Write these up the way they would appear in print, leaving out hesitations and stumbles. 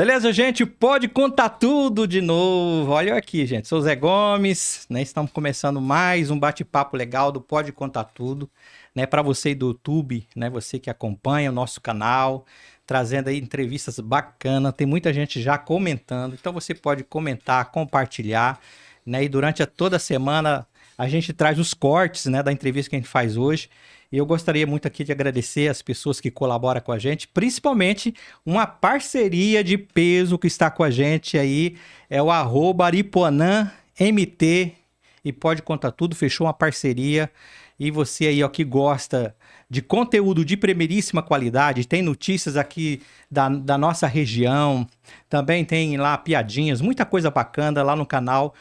Beleza, gente? Pode contar tudo de novo. Olha eu aqui, gente. Sou o Zé Gomes, né? Estamos começando mais um bate-papo legal do Pode Contar Tudo, né? Para você do YouTube, né? Você que acompanha o nosso canal, trazendo aí entrevistas bacanas. Tem muita gente já comentando, então você pode comentar, compartilhar, né? E durante toda a semana a gente traz os cortes, né? Da entrevista que a gente faz hoje. E eu gostaria muito aqui de agradecer as pessoas que colaboram com a gente, principalmente uma parceria de peso que está com a gente aí, é o @aripuanãmt, e Pode Contar Tudo, fechou uma parceria. E você aí, ó, que gosta de conteúdo de primeiríssima qualidade, tem notícias aqui da nossa região, também tem lá piadinhas, muita coisa bacana lá no canal,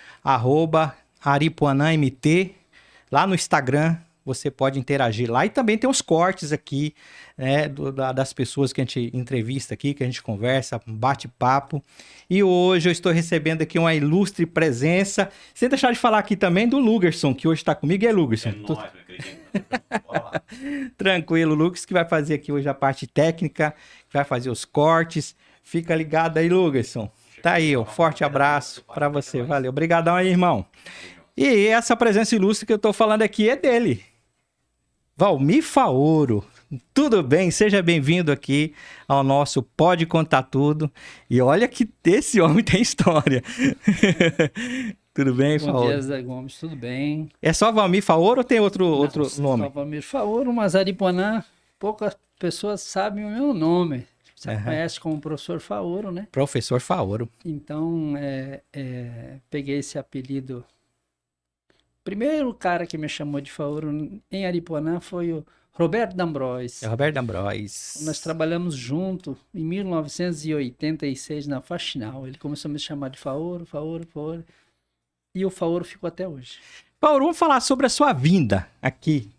@aripuanãmt, lá no Instagram. Você pode interagir lá e também tem os cortes aqui, né, das pessoas que a gente entrevista aqui, que a gente conversa, bate papo. E hoje eu estou recebendo aqui uma ilustre presença, sem deixar de falar aqui também do Lugerson, que hoje está comigo. E aí, Lugerson? É nóis, meu querido. Bora lá. Tranquilo, Lucas, que vai fazer aqui hoje a parte técnica, que vai fazer os cortes. Fica ligado aí, Lugerson. Tá aí, ó, forte abraço para você. Valeu. Obrigadão aí, irmão. E essa presença ilustre que eu tô falando aqui é dele, Valmir Faoro. Tudo bem? Seja bem-vindo aqui ao nosso Pode Contar Tudo. E olha que esse homem tem história. Tudo bem, Bom dia, Faoro? Zé Gomes, tudo bem? É só Valmir Faoro ou tem outro Não, nome? só Valmir Faoro, mas Aripuanã, poucas pessoas sabem o meu nome. Você Aham. conhece como professor Faoro, né? Professor Faoro. Então, peguei esse apelido. Primeiro cara que me chamou de Faoro em Aripuanã foi o Roberto D'Ambros. É Roberto D'Ambros. Nós trabalhamos junto em 1986 na Faxinal. Ele começou a me chamar de Faoro, Faoro, Faoro. E o Faoro ficou até hoje. Faoro, vamos falar sobre a sua vinda aqui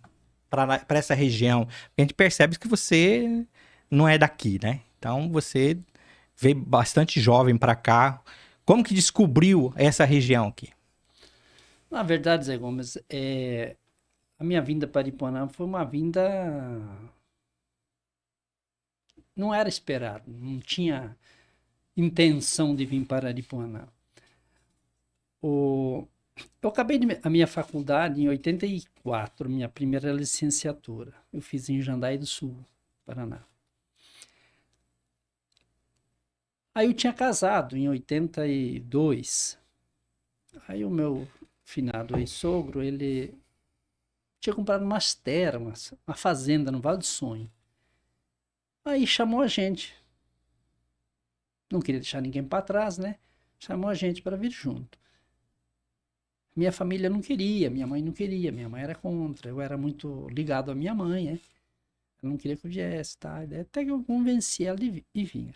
para essa região. A gente percebe que você não é daqui, né? Então você veio bastante jovem para cá. Como que descobriu essa região aqui? Na verdade, Zé Gomes, a minha vinda para Aripuanã foi uma vinda. Não era esperado, não tinha intenção de vir para Aripuanã. Eu acabei a minha faculdade em 84, minha primeira licenciatura. Eu fiz em Jandaí do Sul, Paraná. Aí eu tinha casado em 82. Aí o meu finado ex-sogro, ele tinha comprado umas terras, uma fazenda no Vale do Sonho. Aí chamou a gente. Não queria deixar ninguém para trás, né? Chamou a gente para vir junto. Minha família não queria, minha mãe não queria, minha mãe era contra. Eu era muito ligado à minha mãe, né? Ela não queria que eu viesse, tá? Até que eu convenci ela de vir.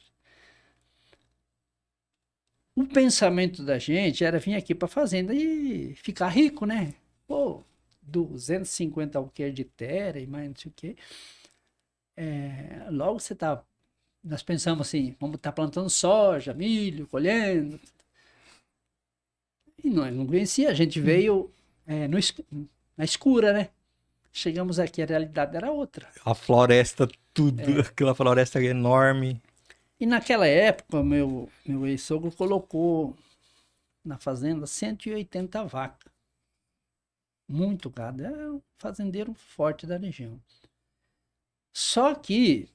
O pensamento da gente era vir aqui para a fazenda e ficar rico, né? Pô, 250 alqueires de terra e mais não sei o quê. Logo você tá. Nós pensamos assim, vamos estar plantando soja, milho, colhendo. E nós não conhecia, a gente veio na escura, né? Chegamos aqui, a realidade era outra. A floresta, tudo, aquela floresta enorme. E naquela época, meu ex-sogro colocou na fazenda 180 vacas. Muito gado. É um fazendeiro forte da região. Só que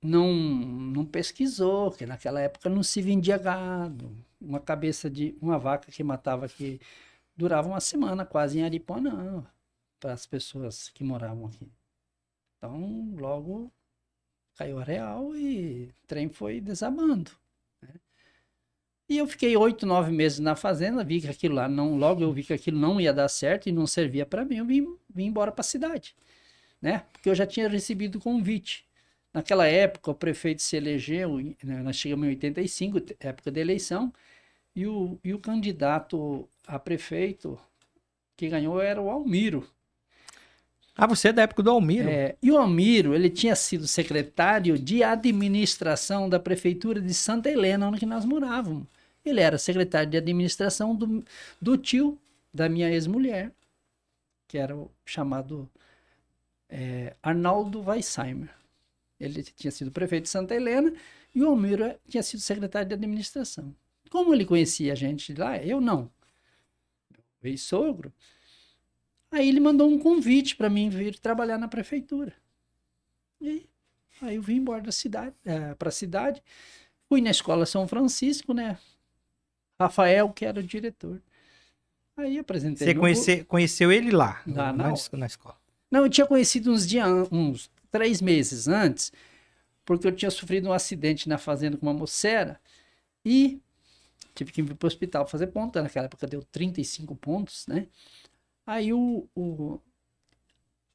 não pesquisou, que naquela época não se vendia gado. Uma cabeça de uma vaca que matava aqui durava uma semana quase em Aripuanã, para as pessoas que moravam aqui. Então, logo caiu a real e o trem foi desabando, né? E eu fiquei 8, 9 meses na fazenda, vi que aquilo lá logo eu vi que aquilo não ia dar certo e não servia para mim, eu vim embora para a cidade, né? Porque eu já tinha recebido convite. Naquela época, o prefeito se elegeu, né, nós chegamos em 85, época da eleição, e o candidato a prefeito que ganhou era o Almiro. Ah, você é da época do Almiro? E o Almiro, ele tinha sido secretário de administração da prefeitura de Santa Helena, onde nós morávamos. Ele era secretário de administração do tio da minha ex-mulher, que era o chamado Arnaldo Weissheimer. Ele tinha sido prefeito de Santa Helena E o Almiro tinha sido secretário de administração. Como ele conhecia a gente de lá, eu não. Meu ex-sogro. Aí ele mandou um convite para mim vir trabalhar na prefeitura. E aí eu vim embora da cidade, para a cidade. Fui na escola São Francisco, né? Rafael, que era o diretor. Aí apresentei Você conheceu ele lá, Lá na hora. na escola. Não, eu tinha conhecido uns 3 meses antes, porque eu tinha sofrido um acidente na fazenda com uma mocera e tive que ir para o hospital fazer ponta. Naquela época deu 35 pontos, né? Aí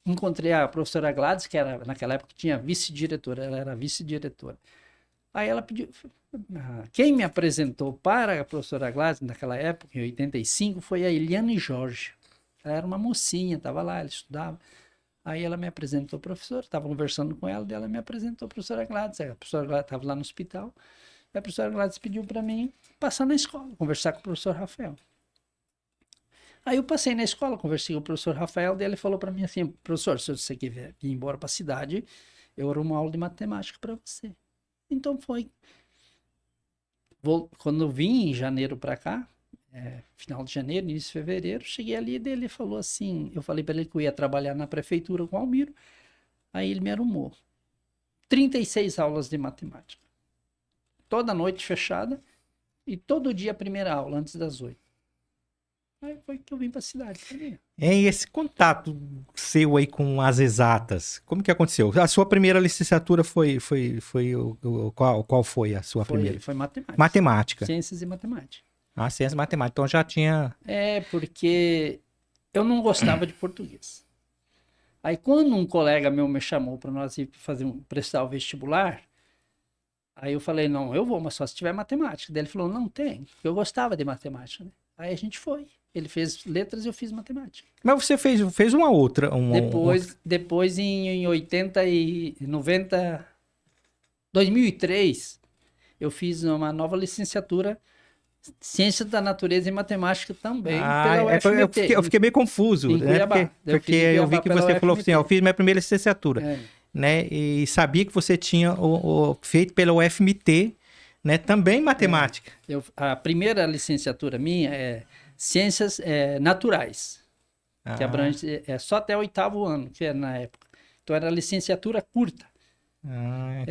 encontrei a professora Gladys, que era, naquela época tinha vice-diretora, ela era vice-diretora. Aí ela pediu. Quem me apresentou para a professora Gladys, naquela época, em 85, foi a Eliane Jorge. Ela era uma mocinha, estava lá, ela estudava. Aí ela me apresentou a professora, estava conversando com ela, e ela me apresentou a professora Gladys. Aí a professora Gladys estava lá no hospital, e a professora Gladys pediu para mim passar na escola, conversar com o professor Rafael. Aí eu passei na escola, conversei com o professor Rafael, daí ele falou para mim assim: professor, se você quiser ir embora para a cidade, eu arrumo uma aula de matemática para você. Então foi. Quando eu vim em janeiro para cá, final de janeiro, início de fevereiro, cheguei ali, daí ele falou assim, eu falei para ele que eu ia trabalhar na prefeitura com o Almiro, aí ele me arrumou 36 aulas de matemática. Toda noite fechada e todo dia a primeira aula, antes das 8. Aí foi que eu vim para a cidade. E esse contato seu aí com as exatas, como que aconteceu? A sua primeira licenciatura foi qual foi a sua primeira? Foi matemática. Matemática. Ciências e matemática. Ah, ciências e matemática. Então já tinha... Porque eu não gostava de português. Aí quando um colega meu me chamou para nós ir prestar o vestibular, aí eu falei, não, eu vou, mas só se tiver matemática. Daí ele falou, não tem, porque eu gostava de matemática, né? Aí a gente foi. Ele fez letras e eu fiz matemática. Mas você fez uma outra. Depois em 2003, eu fiz uma nova licenciatura, Ciências da Natureza e Matemática também, pela UFMT. Eu fiquei meio confuso, em né? Cuiabá. Porque eu vi que você falou assim, eu fiz minha primeira licenciatura, É. né? E sabia que você tinha feito pela UFMT, né? Também matemática. A primeira licenciatura minha é Ciências Naturais, que abrange só até o 8º ano, que era na época. Então era licenciatura curta.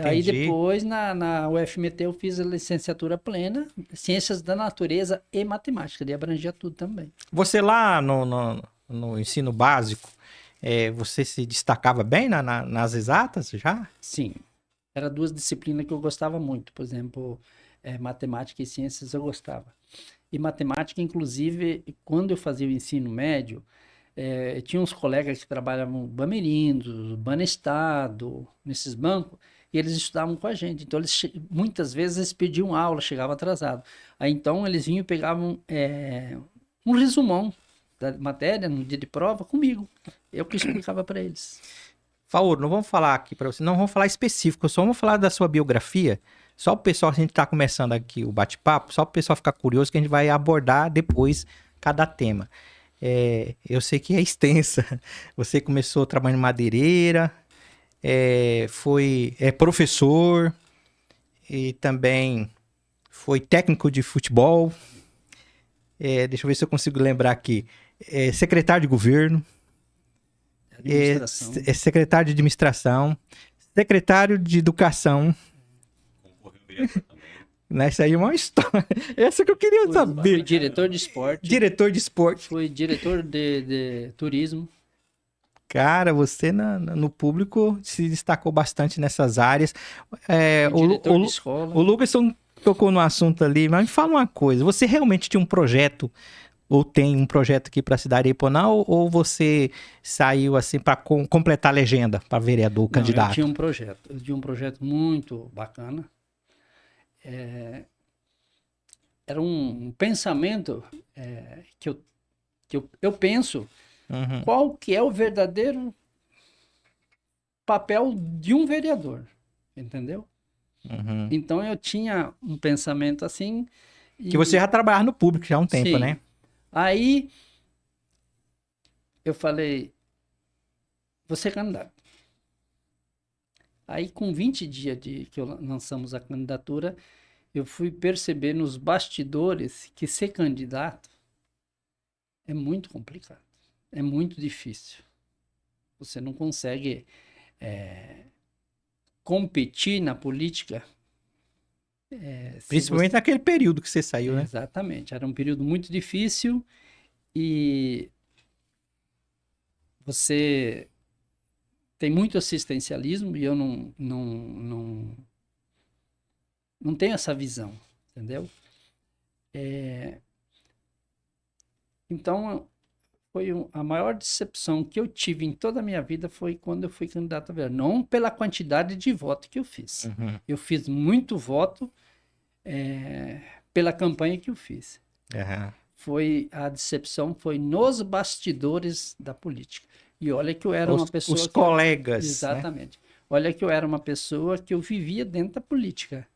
Aí depois na UFMT eu fiz a licenciatura plena, Ciências da Natureza e Matemática, daí abrangia tudo também. Você lá no ensino básico, você se destacava bem nas exatas já? Sim, eram 2 disciplinas que eu gostava muito, por exemplo, matemática e ciências eu gostava. E matemática, inclusive, quando eu fazia o ensino médio, tinha uns colegas que trabalhavam no Bamerindos, Banestado, nesses bancos, e eles estudavam com a gente. Então, muitas vezes eles pediam aula, chegavam atrasado. Aí, então, eles vinham e pegavam um resumão da matéria no dia de prova comigo. Eu que explicava para eles. Faoro, não vamos falar aqui para você, não vamos falar específico, só vamos falar da sua biografia. Só o pessoal, a gente está começando aqui o bate-papo, só para o pessoal ficar curioso que a gente vai abordar depois cada tema. Eu sei que é extensa. Você começou trabalhando em madeireira, foi professor e também foi técnico de futebol. Deixa eu ver se eu consigo lembrar aqui. Secretário de governo. Secretário de administração. Secretário de educação. Essa aí é uma história. Essa que eu queria saber. Fui diretor de esporte. Diretor de esporte. Fui diretor de turismo. Cara, você no público se destacou bastante nessas áreas. Diretor de escola. O Lucasson tocou no assunto ali, mas me fala uma coisa. Você realmente tinha um projeto, ou tem um projeto aqui para a cidade de Iponá, ou você saiu assim para completar a legenda para vereador, candidato? Eu tinha um projeto muito bacana. Era um pensamento que eu penso qual que é o verdadeiro papel de um vereador, entendeu? Então eu tinha um pensamento assim... Que você já trabalhava no público já há um tempo, sim. né? Aí eu falei, vou ser candidato. Aí, com 20 dias de que lançamos a candidatura, eu fui perceber nos bastidores que ser candidato é muito complicado, é muito difícil. Você não consegue competir na política. Principalmente naquele período que você saiu, né? Exatamente, era um período muito difícil e você tem muito assistencialismo e eu não tenho essa visão, entendeu? Então, a maior decepção que eu tive em toda a minha vida foi quando eu fui candidato a vereador. Não pela quantidade de voto que eu fiz. Uhum. Eu fiz muito voto pela campanha que eu fiz. A decepção foi nos bastidores da política. E olha que eu era uma pessoa... Os colegas, exatamente. Né? Olha que eu era uma pessoa que eu vivia dentro da política.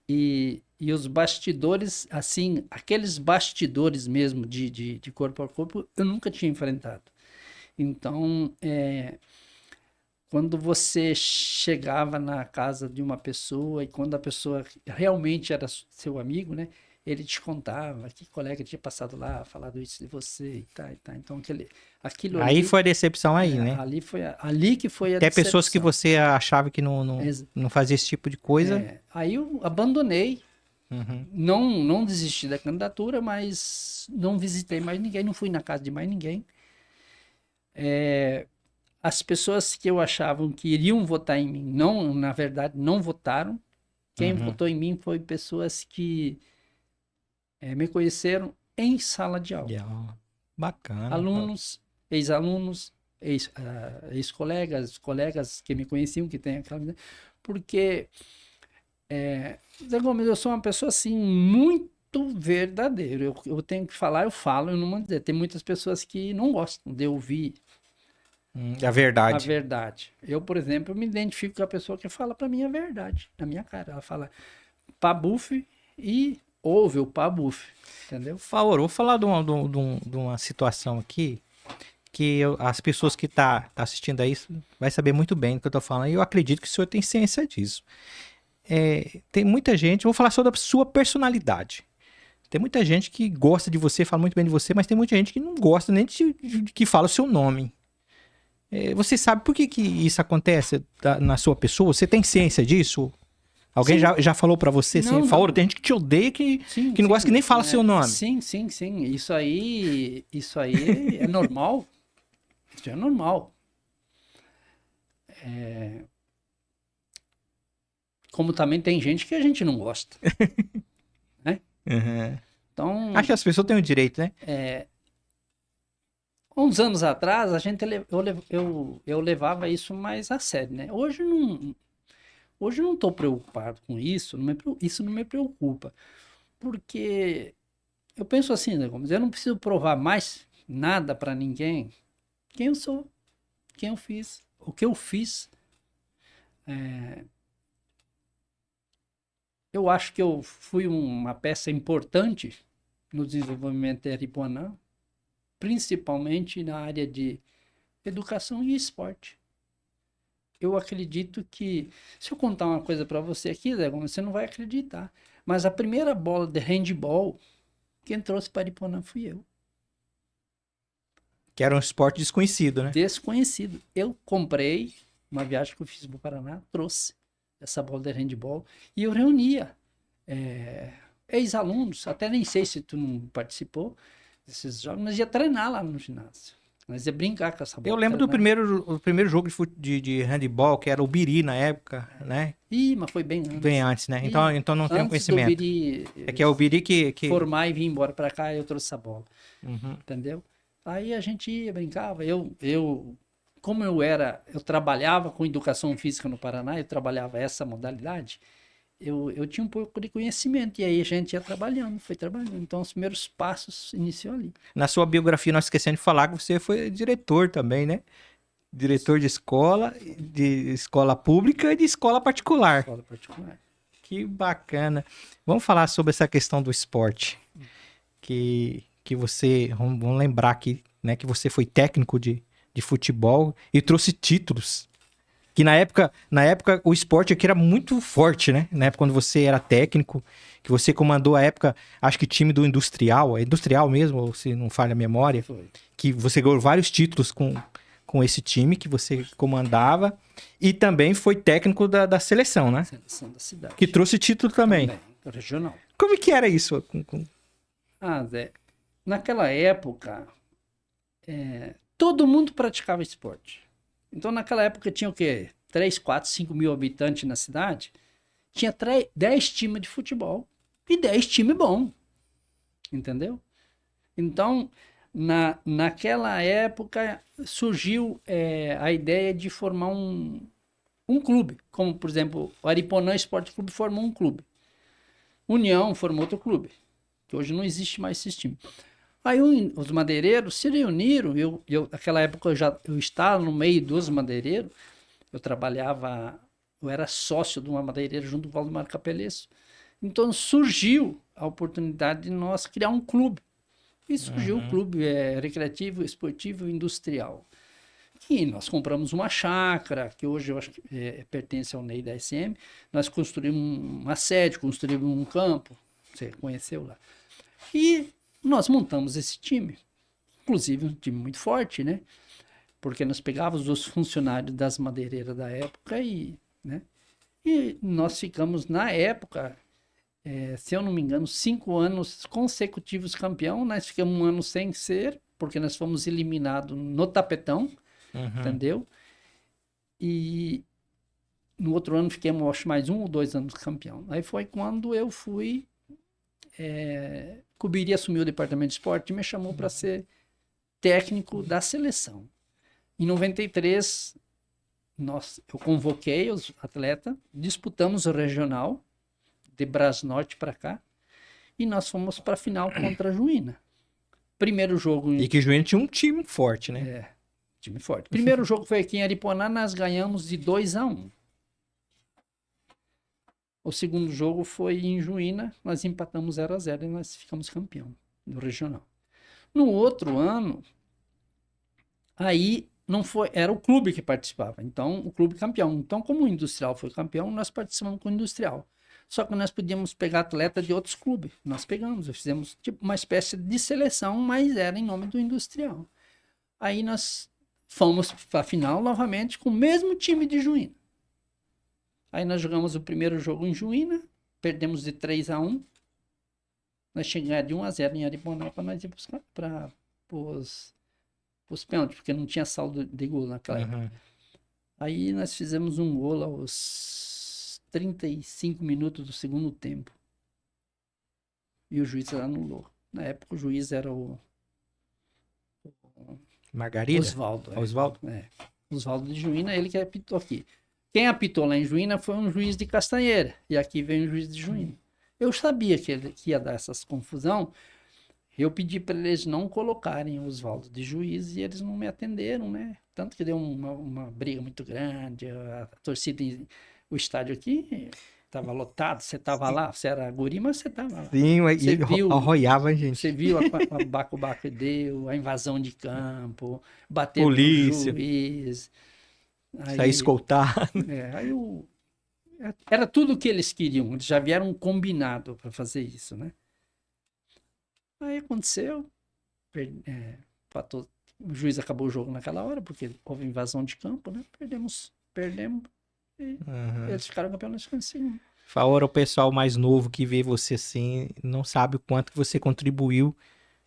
E os bastidores, assim, aqueles bastidores mesmo de corpo a corpo, eu nunca tinha enfrentado. Então, quando você chegava na casa de uma pessoa e quando a pessoa realmente era seu amigo, né? Ele te contava que colega tinha passado lá, falado isso de você e tá, e tá. Então, aquilo aí ali... foi a decepção aí, né? Ali que foi a Até decepção. pessoas que você achava que não fazia esse tipo de coisa. Aí eu abandonei. Uhum. Não desisti da candidatura, mas não visitei mais ninguém, não fui na casa de mais ninguém. As pessoas que eu achavam que iriam votar em mim, na verdade, não votaram. Quem votou em mim foi pessoas que me conheceram em sala de aula. Bacana. Alunos, ex-alunos, ex-colegas, colegas que me conheciam, que tem aquela... Porque, Zé Gomes, eu sou uma pessoa, assim, muito verdadeira. Eu tenho que falar, eu falo, eu não mando dizer. Tem muitas pessoas que não gostam de ouvir a verdade. a verdade. Eu, por exemplo, me identifico com a pessoa que fala pra mim a verdade, na minha cara. Ela fala pabuf e ouve o pabuf, entendeu? Por favor, vou falar de uma situação aqui que as pessoas que tá assistindo aí vai saber muito bem do que eu tô falando e eu acredito que o senhor tem ciência disso. Tem muita gente, vou falar só da sua personalidade. Tem muita gente que gosta de você, fala muito bem de você, mas tem muita gente que não gosta nem de que fala o seu nome. Você sabe por que isso acontece na sua pessoa? Você tem ciência disso? Alguém já falou pra você assim, por favor, tem gente que te odeia que não gosta que nem fala o seu nome. Sim. Isso aí é normal. Isso é normal. Como também tem gente que a gente não gosta. Né? Uhum. Então, acho que as pessoas têm o direito, né? uns anos atrás, eu levava isso mais a sério, né? Hoje eu não estou preocupado com isso, isso não me preocupa. Porque eu penso assim, né, Gomes, eu não preciso provar mais nada para ninguém quem eu sou, quem eu fiz, o que eu fiz. Eu acho que eu fui uma peça importante no desenvolvimento de Aripuanã, principalmente na área de educação e esporte. Eu acredito que, se eu contar uma coisa para você aqui, Zé Gomes, você não vai acreditar, mas a primeira bola de handball, quem trouxe para Aripuanã fui eu. Que era um esporte desconhecido, né? Desconhecido. Eu comprei, uma viagem que eu fiz para o Paraná, trouxe essa bola de handball e eu reunia ex-alunos, até nem sei se tu não participou desses jogos, mas ia treinar lá no ginásio. Nós ia brincar com essa bola. Eu lembro do primeiro jogo de handball, que era o Biri na época, né? Mas foi bem antes. Bem antes, né? Então não tenho conhecimento. Do Biri, que é o Biri que... formar e vir embora para cá, eu trouxe essa bola. Uhum. Entendeu? Aí a gente ia, brincava. Como eu trabalhava com educação física no Paraná, eu trabalhava essa modalidade, eu tinha um pouco de conhecimento, e aí a gente ia trabalhando, foi trabalhando. Então, os primeiros passos iniciou ali. Na sua biografia, nós esquecemos de falar que você foi diretor também, né? Diretor de escola pública e de escola particular. Escola particular. Que bacana. Vamos falar sobre essa questão do esporte. Que você, vamos lembrar aqui, né? Que você foi técnico de futebol e trouxe títulos. Que na época o esporte aqui era muito forte, né? Na época quando você era técnico, que você comandou a época, acho que time do Industrial, é Industrial mesmo, ou se não falha a memória, Foi. que você ganhou vários títulos com esse time que você comandava e também foi técnico da seleção, né? Seleção da cidade. Que trouxe título também. Regional. Como é que era isso? Ah, Zé, naquela época, todo mundo praticava esporte. Então, naquela época tinha o quê? 3, 4, 5 mil habitantes na cidade. Tinha 10 times de futebol e 10 times bons. Entendeu? Então, naquela época, surgiu a ideia de formar um clube. Como, por exemplo, o Ariponã Esporte Clube formou um clube. União formou outro clube. Que hoje não existe mais esse time. Aí os madeireiros se reuniram. Naquela época eu estava no meio dos madeireiros. Eu era sócio de uma madeireira junto com o Valdemar Capelesso. Então surgiu a oportunidade de nós criar um clube. E surgiu o clube recreativo, esportivo e industrial. E nós compramos uma chácara, que hoje eu acho que pertence ao NEI da SM. Nós construímos uma sede, construímos um campo. Você conheceu lá. E nós montamos esse time. Inclusive um time muito forte, né? Porque nós pegávamos os funcionários das madeireiras da época né? E nós ficamos, na época, se eu não me engano, 5 anos consecutivos campeão. Nós ficamos um ano sem ser, porque nós fomos eliminados no tapetão, entendeu? E no outro ano ficamos, acho, mais 1 ou 2 anos campeão. Aí foi quando eu fui... Cubiri assumiu o departamento de esporte e me chamou para ser técnico da seleção. Em 93, eu convoquei os atletas, disputamos o regional, de Brasnorte para cá, e nós fomos para a final contra a Juína. Primeiro jogo... E que o Juína tinha um time forte, né? Time forte. Primeiro jogo foi aqui em Aripuanã, nós ganhamos de 2-1. O segundo jogo foi em Juína, nós empatamos 0-0 e nós ficamos campeão do regional. No outro ano, aí não foi, era o clube que participava, então o clube campeão. Então, como o Industrial foi campeão, nós participamos com o Industrial. Só que nós podíamos pegar atleta de outros clubes. Nós fizemos tipo uma espécie de seleção, mas era em nome do Industrial. Aí nós fomos para a final novamente com o mesmo time de Juína. Aí nós jogamos o primeiro jogo em Juína, perdemos de 3-1. Nós chegamos de 1-0 em Aripuanã para nós ir para os pênaltis, porque não tinha saldo de gol naquela época. Aí nós fizemos um gol aos 35 minutos do segundo tempo. E o juiz anulou. Na época o juiz era o Margarida? Oswaldo. Oswaldo? Oswaldo de Juína, ele que apitou aqui. Quem apitou lá em Juína foi um juiz de Castanheira. E aqui vem um juiz de Juína. Eu sabia que ia dar essas confusão. Eu pedi para eles não colocarem o Oswaldo de juiz e eles não me atenderam, né? Tanto que deu uma briga muito grande. A torcida, o estádio aqui estava lotado. Você estava lá, você era guri, mas você estava lá. Sim, Você viu, arroiava, gente. Você viu a baco-baco que deu, a invasão de campo, bater no Polícia. juiz. Sair escoltado. Era tudo o que eles queriam. Eles já vieram combinado para fazer isso, né? Aí aconteceu. O juiz acabou o jogo naquela hora, porque houve invasão de campo, né? Perdemos. E eles ficaram campeões, nós ficamos em segundo. Fora o pessoal mais novo que vê você assim, não sabe o quanto que você contribuiu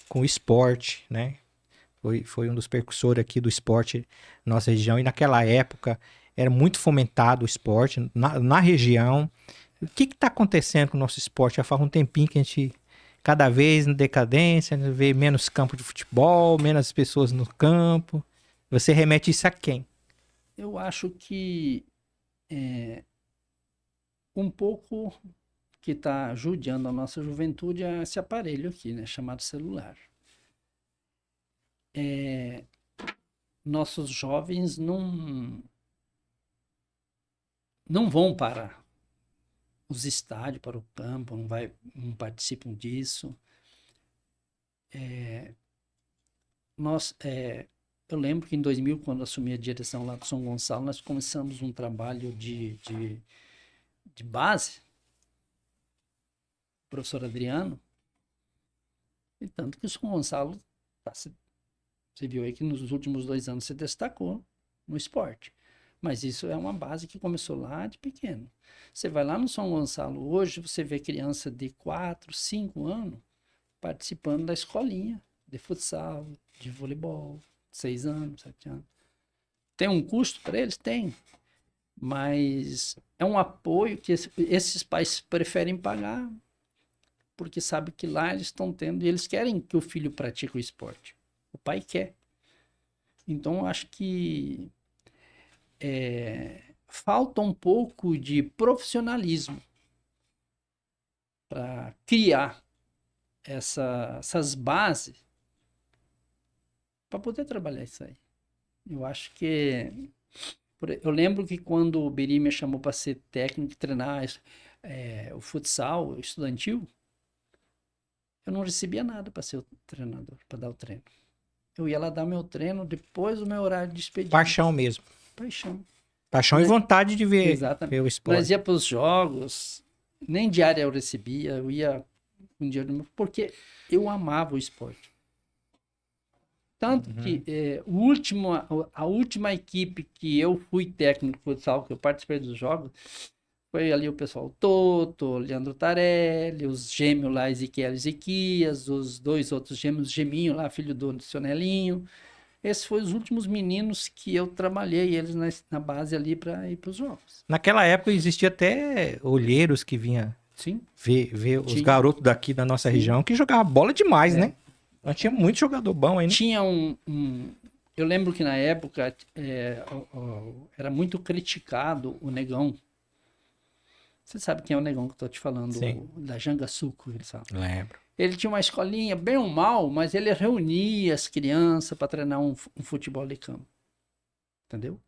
com o esporte, né? Foi um dos percussores aqui do esporte na nossa região. E naquela época era muito fomentado o esporte na região. O que está acontecendo com o nosso esporte? Já faz um tempinho que a gente, cada vez em decadência, vê menos campo de futebol, menos pessoas no campo. Você remete isso a quem? Eu acho que um pouco que está judiando a nossa juventude é esse aparelho aqui, né? Chamado celular. Nossos jovens não vão para os estádios, para o campo, não participam disso. Eu lembro que em 2000, quando assumi a direção lá do São Gonçalo, nós começamos um trabalho de base, professor Adriano, e tanto que o São Gonçalo, você viu aí que nos últimos 2 anos se destacou no esporte. Mas isso é uma base que começou lá de pequeno. Você vai lá no São Gonçalo, hoje você vê criança de 4, 5 anos participando da escolinha de futsal, de voleibol, 6 anos, 7 anos. Tem um custo para eles? Tem. Mas é um apoio que esses pais preferem pagar, porque sabe que lá eles estão tendo, e eles querem que o filho pratique o esporte. O pai quer. Então, eu acho que falta um pouco de profissionalismo para criar essas bases para poder trabalhar isso aí. Eu acho que... Eu lembro que quando o Beri me chamou para ser técnico e treinar o futsal estudantil, eu não recebia nada para ser o treinador, para dar o treino. Eu ia lá dar meu treino depois do meu horário de expediente. Paixão mesmo. Paixão. Paixão e vontade de ver, Exatamente. ver o esporte. Nós ia para os jogos, nem diária eu recebia, eu ia um dia porque eu amava o esporte. Tanto que a última equipe que eu fui técnico de futsal, que eu participei dos jogos, foi ali o pessoal Toto, Leandro Tarelli, os gêmeos lá, Ezequiel e Ezequias, os 2 outros gêmeos, Geminho lá, filho do Sionelinho. Esses foram os últimos meninos que eu trabalhei, eles na base ali para ir para os jogos. Naquela época existia até olheiros que vinha Sim. ver os garotos daqui da nossa região que jogavam bola demais, né? Nós tinha muito jogador bom aí, né? Tinha eu lembro que na época era muito criticado o Negão. Você sabe quem é o Negão que eu tô te falando? Sim. Da Jangaçuco, ele sabe. Lembro. Ele tinha uma escolinha, bem ou mal, mas ele reunia as crianças para treinar um futebol de campo. Entendeu?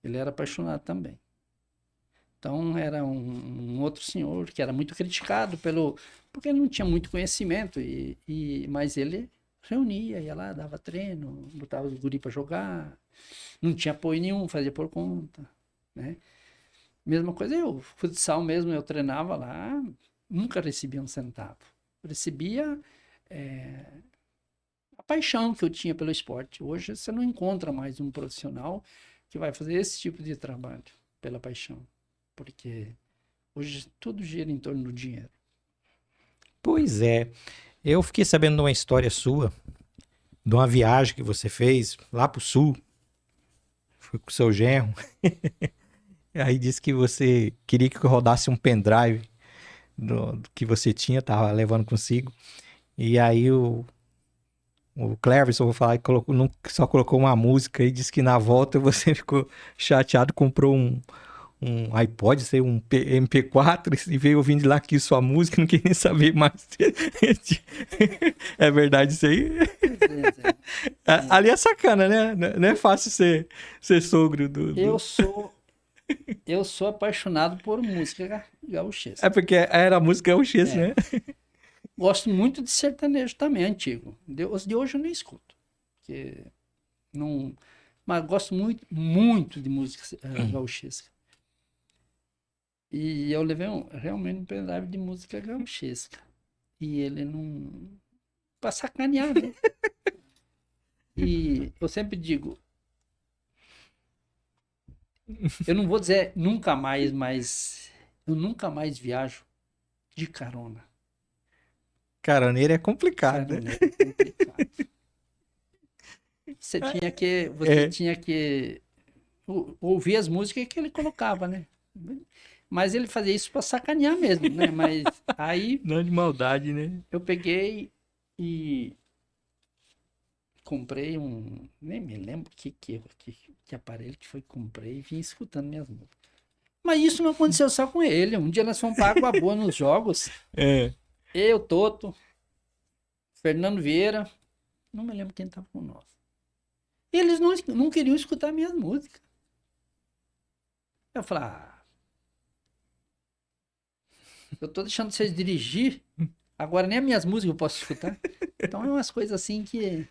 Ele era apaixonado também. Então, era um outro senhor que era muito criticado porque ele não tinha muito conhecimento, mas ele reunia, ia lá, dava treino, botava os guri para jogar, não tinha apoio nenhum, fazia por conta, né? Mesma coisa eu, futsal mesmo, eu treinava lá, nunca recebia um centavo. Recebia a paixão que eu tinha pelo esporte. Hoje você não encontra mais um profissional que vai fazer esse tipo de trabalho pela paixão, porque hoje tudo gira em torno do dinheiro. Pois é. Eu fiquei sabendo de uma história sua, de uma viagem que você fez lá pro sul. Foi com o seu genro. Aí disse que você queria que eu rodasse um pendrive do que você tinha, tava levando consigo. E aí o Cleverson, vou falar, só colocou uma música e disse que na volta você ficou chateado, comprou um iPod, sei, um MP4 e veio ouvindo lá aqui sua música, não queria nem saber mais. É verdade isso aí? Ali é sacana, né? Não é fácil ser sogro do... Eu sou apaixonado por música gaúchesca. É porque era a música gaúchesca, né? Gosto muito de sertanejo também, antigo. Os de hoje eu nem escuto. Porque não... Mas gosto muito, muito de música gaúchesca. E eu levei realmente um pendrive de música gaúchesca. E ele não... Pra sacanear, né? E eu sempre digo... Eu não vou dizer nunca mais, mas eu nunca mais viajo de carona. Caroneiro é complicado, né? É complicado. Você tinha que ouvir as músicas que ele colocava, né? Mas ele fazia isso para sacanear mesmo, né? Mas aí... Não de maldade, né? Eu peguei e comprei nem me lembro que aparelho que foi que comprei e vim escutando minhas músicas. Mas isso não aconteceu só com ele. Um dia nós fomos para Água Boa nos jogos. Eu, Toto, Fernando Vieira, não me lembro quem estava com nós. Eles não queriam escutar minhas músicas. Eu falei, eu tô deixando vocês dirigir, agora nem as minhas músicas eu posso escutar. Então é umas coisas assim que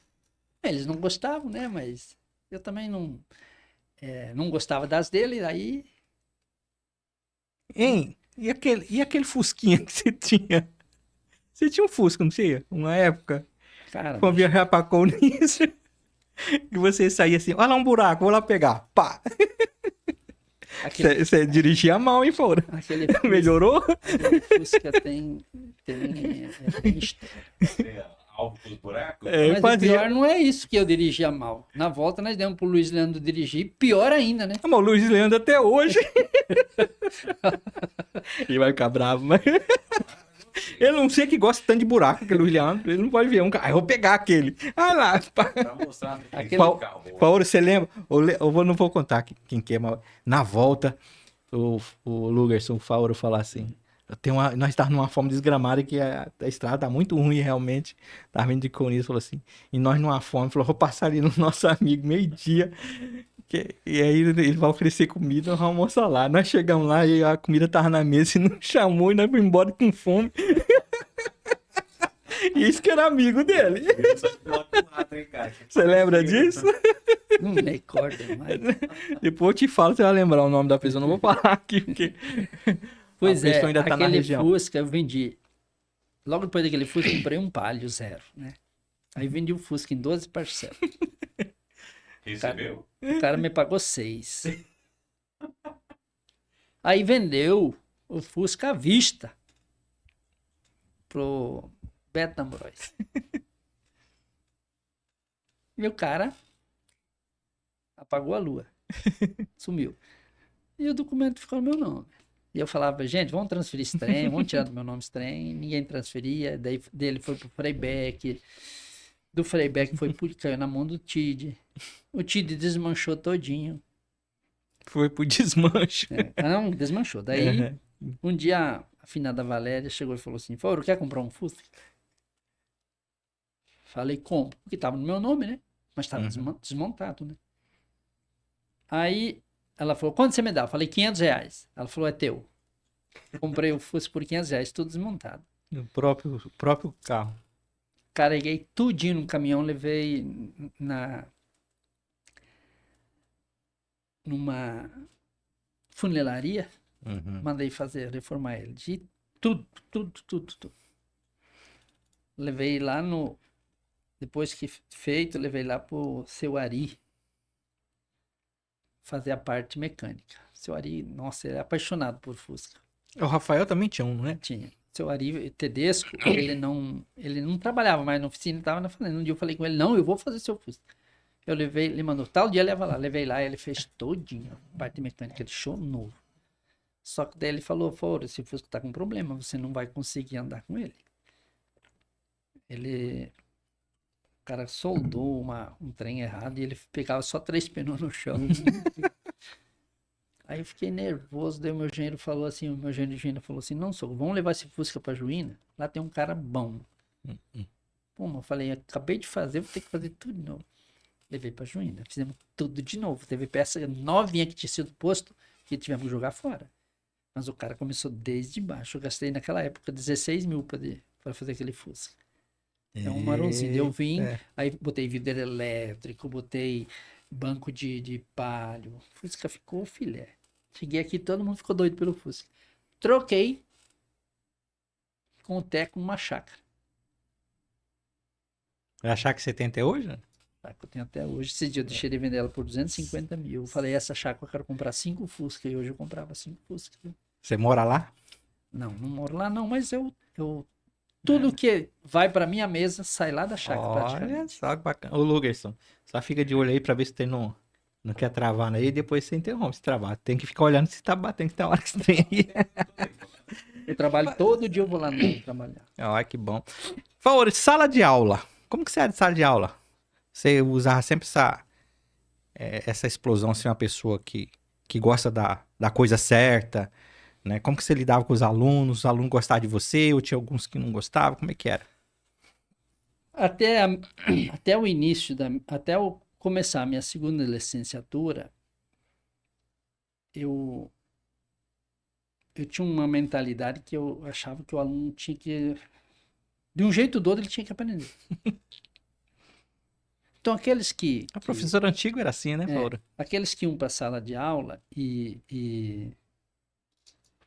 eles não gostavam, né? Mas Eu também não gostava das dele, aí, Hein? E aquele Fusquinha que você tinha? Você tinha um Fusca, não tinha? Uma época. cara, Foi bicho, viajar pra Corniche. E você saía assim, olha lá um buraco, vou lá pegar. Pá! aquele, Você dirigia mal, hein, fora? aquele Fusca, Melhorou? aquele Fusca tem história. Tem alvo pros buracos? É, Mas o fazia. pior não é isso que eu dirigia mal. Na volta nós demos pro Luiz Leandro dirigir, pior ainda, né? Ah, mas o Luiz Leandro até hoje. Ele vai ficar bravo, mas. Eu não sei que gosta tanto de buraco, aquele Luiz Leandro. Ele não pode ver um carro. Ah, eu vou pegar aquele. Ah lá. Pra mostrar que tem Aquele- um carro. Paulo, você lembra? Não vou contar quem que é, mas na volta, o Lugerson, o Fauro, falar assim. Nós estávamos numa fome desgramada que a estrada tá muito ruim realmente. Tava vindo de Corinthians, falou assim. E nós numa fome, falou: vou passar ali no nosso amigo, meio-dia. E aí ele vai oferecer comida, nós vamos almoçar lá. Nós chegamos lá e a comida tava na mesa e não chamou e nós fomos embora com fome. E isso que era amigo dele. Você lembra disso? Não me recordo mais. Depois eu te falo, você vai lembrar o nome da pessoa. Não vou falar aqui, porque Pois a é, pessoa ainda tá na aquele região. Fusca eu vendi. Logo depois daquele Fusca eu comprei um Palio zero, né? Aí vendi o Fusca em 12 parcelas. Recebeu? O cara me pagou 6. Aí vendeu o Fusca à vista pro Beto Ambrosio. E o cara apagou a lua. Sumiu. E o documento ficou no meu nome. E eu falava, gente, vamos transferir esse trem, vamos tirar do meu nome esse trem. Ninguém transferia. Daí dele foi pro Freybeck. Do Freybeck caiu na mão do Tid. O Tid desmanchou todinho. Foi pro desmanche. Não, desmanchou. Daí, Uhum. um dia, a finada Valéria chegou e falou assim, Foro, quer comprar um Fusca? Falei, compro. Porque tava no meu nome, né? Mas tava desmontado, né? Aí, ela falou, quanto você me dá? Eu falei, R$ 500. Ela falou, é teu. Comprei o Fusca por R$ 500, tudo desmontado. O próprio carro. Carreguei tudinho no caminhão, levei numa funilaria, mandei reformar ele. De tudo. Levei lá depois que feito, levei lá pro seu Ari fazer a parte mecânica. Seu Ari, nossa, ele é apaixonado por Fusca. O Rafael também tinha um, não é? Tinha. Seu Ari Tedesco, ele não trabalhava mais na oficina, estava na fazenda. Um dia eu falei com ele, não, eu vou fazer seu Fusca. Eu levei, ele mandou, tal dia leva lá. Levei lá, ele fez todinho a parte mecânica, deixou novo. Só que daí ele falou, Foro, esse Fusca tá com problema, você não vai conseguir andar com ele. O cara soldou um trem errado e ele pegava só 3 pneus no chão. Aí eu fiquei nervoso, daí o meu engenheiro falou assim, o meu engenheiro de engenharia falou assim, não, sou, vamos levar esse Fusca pra Juína, lá tem um cara bom. Pô, mas eu falei, acabei de fazer, vou ter que fazer tudo de novo. Levei pra Juína, fizemos tudo de novo. Teve peça novinha que tinha sido posto, que tivemos que jogar fora. Mas o cara começou desde baixo. Eu gastei naquela época 16 mil pra fazer aquele Fusca. É um marronzinho. Eu vim, aí botei vidro elétrico, botei banco de palho. Fusca ficou filé. Cheguei aqui, todo mundo ficou doido pelo Fusca. Troquei com o Teco numa chácara. Vai achar que você tem até hoje? Né? Que eu tenho até hoje. Esse dia eu deixei de vender ela por 250 mil. Eu falei, essa chácara eu quero comprar 5 Fusca. E hoje eu comprava 5 Fusca. Você mora lá? Não moro lá não, mas tudo que vai pra minha mesa sai lá da chácara Olha praticamente. só que bacana. Ô, Lugerson, só fica de olho aí pra ver se tem não quer travar aí, depois você interrompe se travar. Tem que ficar olhando se tá batendo, que tem hora que você tem aí. Eu trabalho todo dia, eu vou lá no trabalhar. Olha que bom. Por favor, sala de aula. Como que você é de sala de aula? Você usava sempre essa explosão, ser uma pessoa que gosta da coisa certa, né? Como que você lidava com os alunos gostavam de você, ou tinha alguns que não gostavam? Como é que era? Até o início, até eu começar a minha segunda licenciatura, eu tinha uma mentalidade que eu achava que o aluno tinha que, de um jeito ou do outro, ele tinha que aprender. Então, aqueles que... A professora antigo era assim, né, Flora? Aqueles que iam para a sala de aula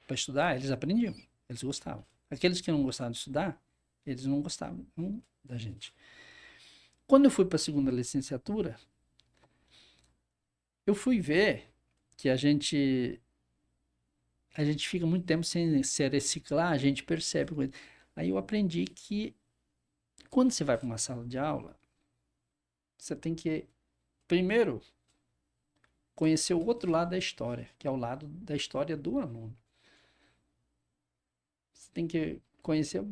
para estudar, eles aprendiam, eles gostavam. Aqueles que não gostavam de estudar, eles não gostavam da gente. Quando eu fui para a segunda licenciatura, eu fui ver que a gente fica muito tempo sem se reciclar, a gente percebe coisa. Aí eu aprendi que quando você vai para uma sala de aula, você tem que, primeiro, conhecer o outro lado da história, que é o lado da história do aluno. Você tem que conhecer,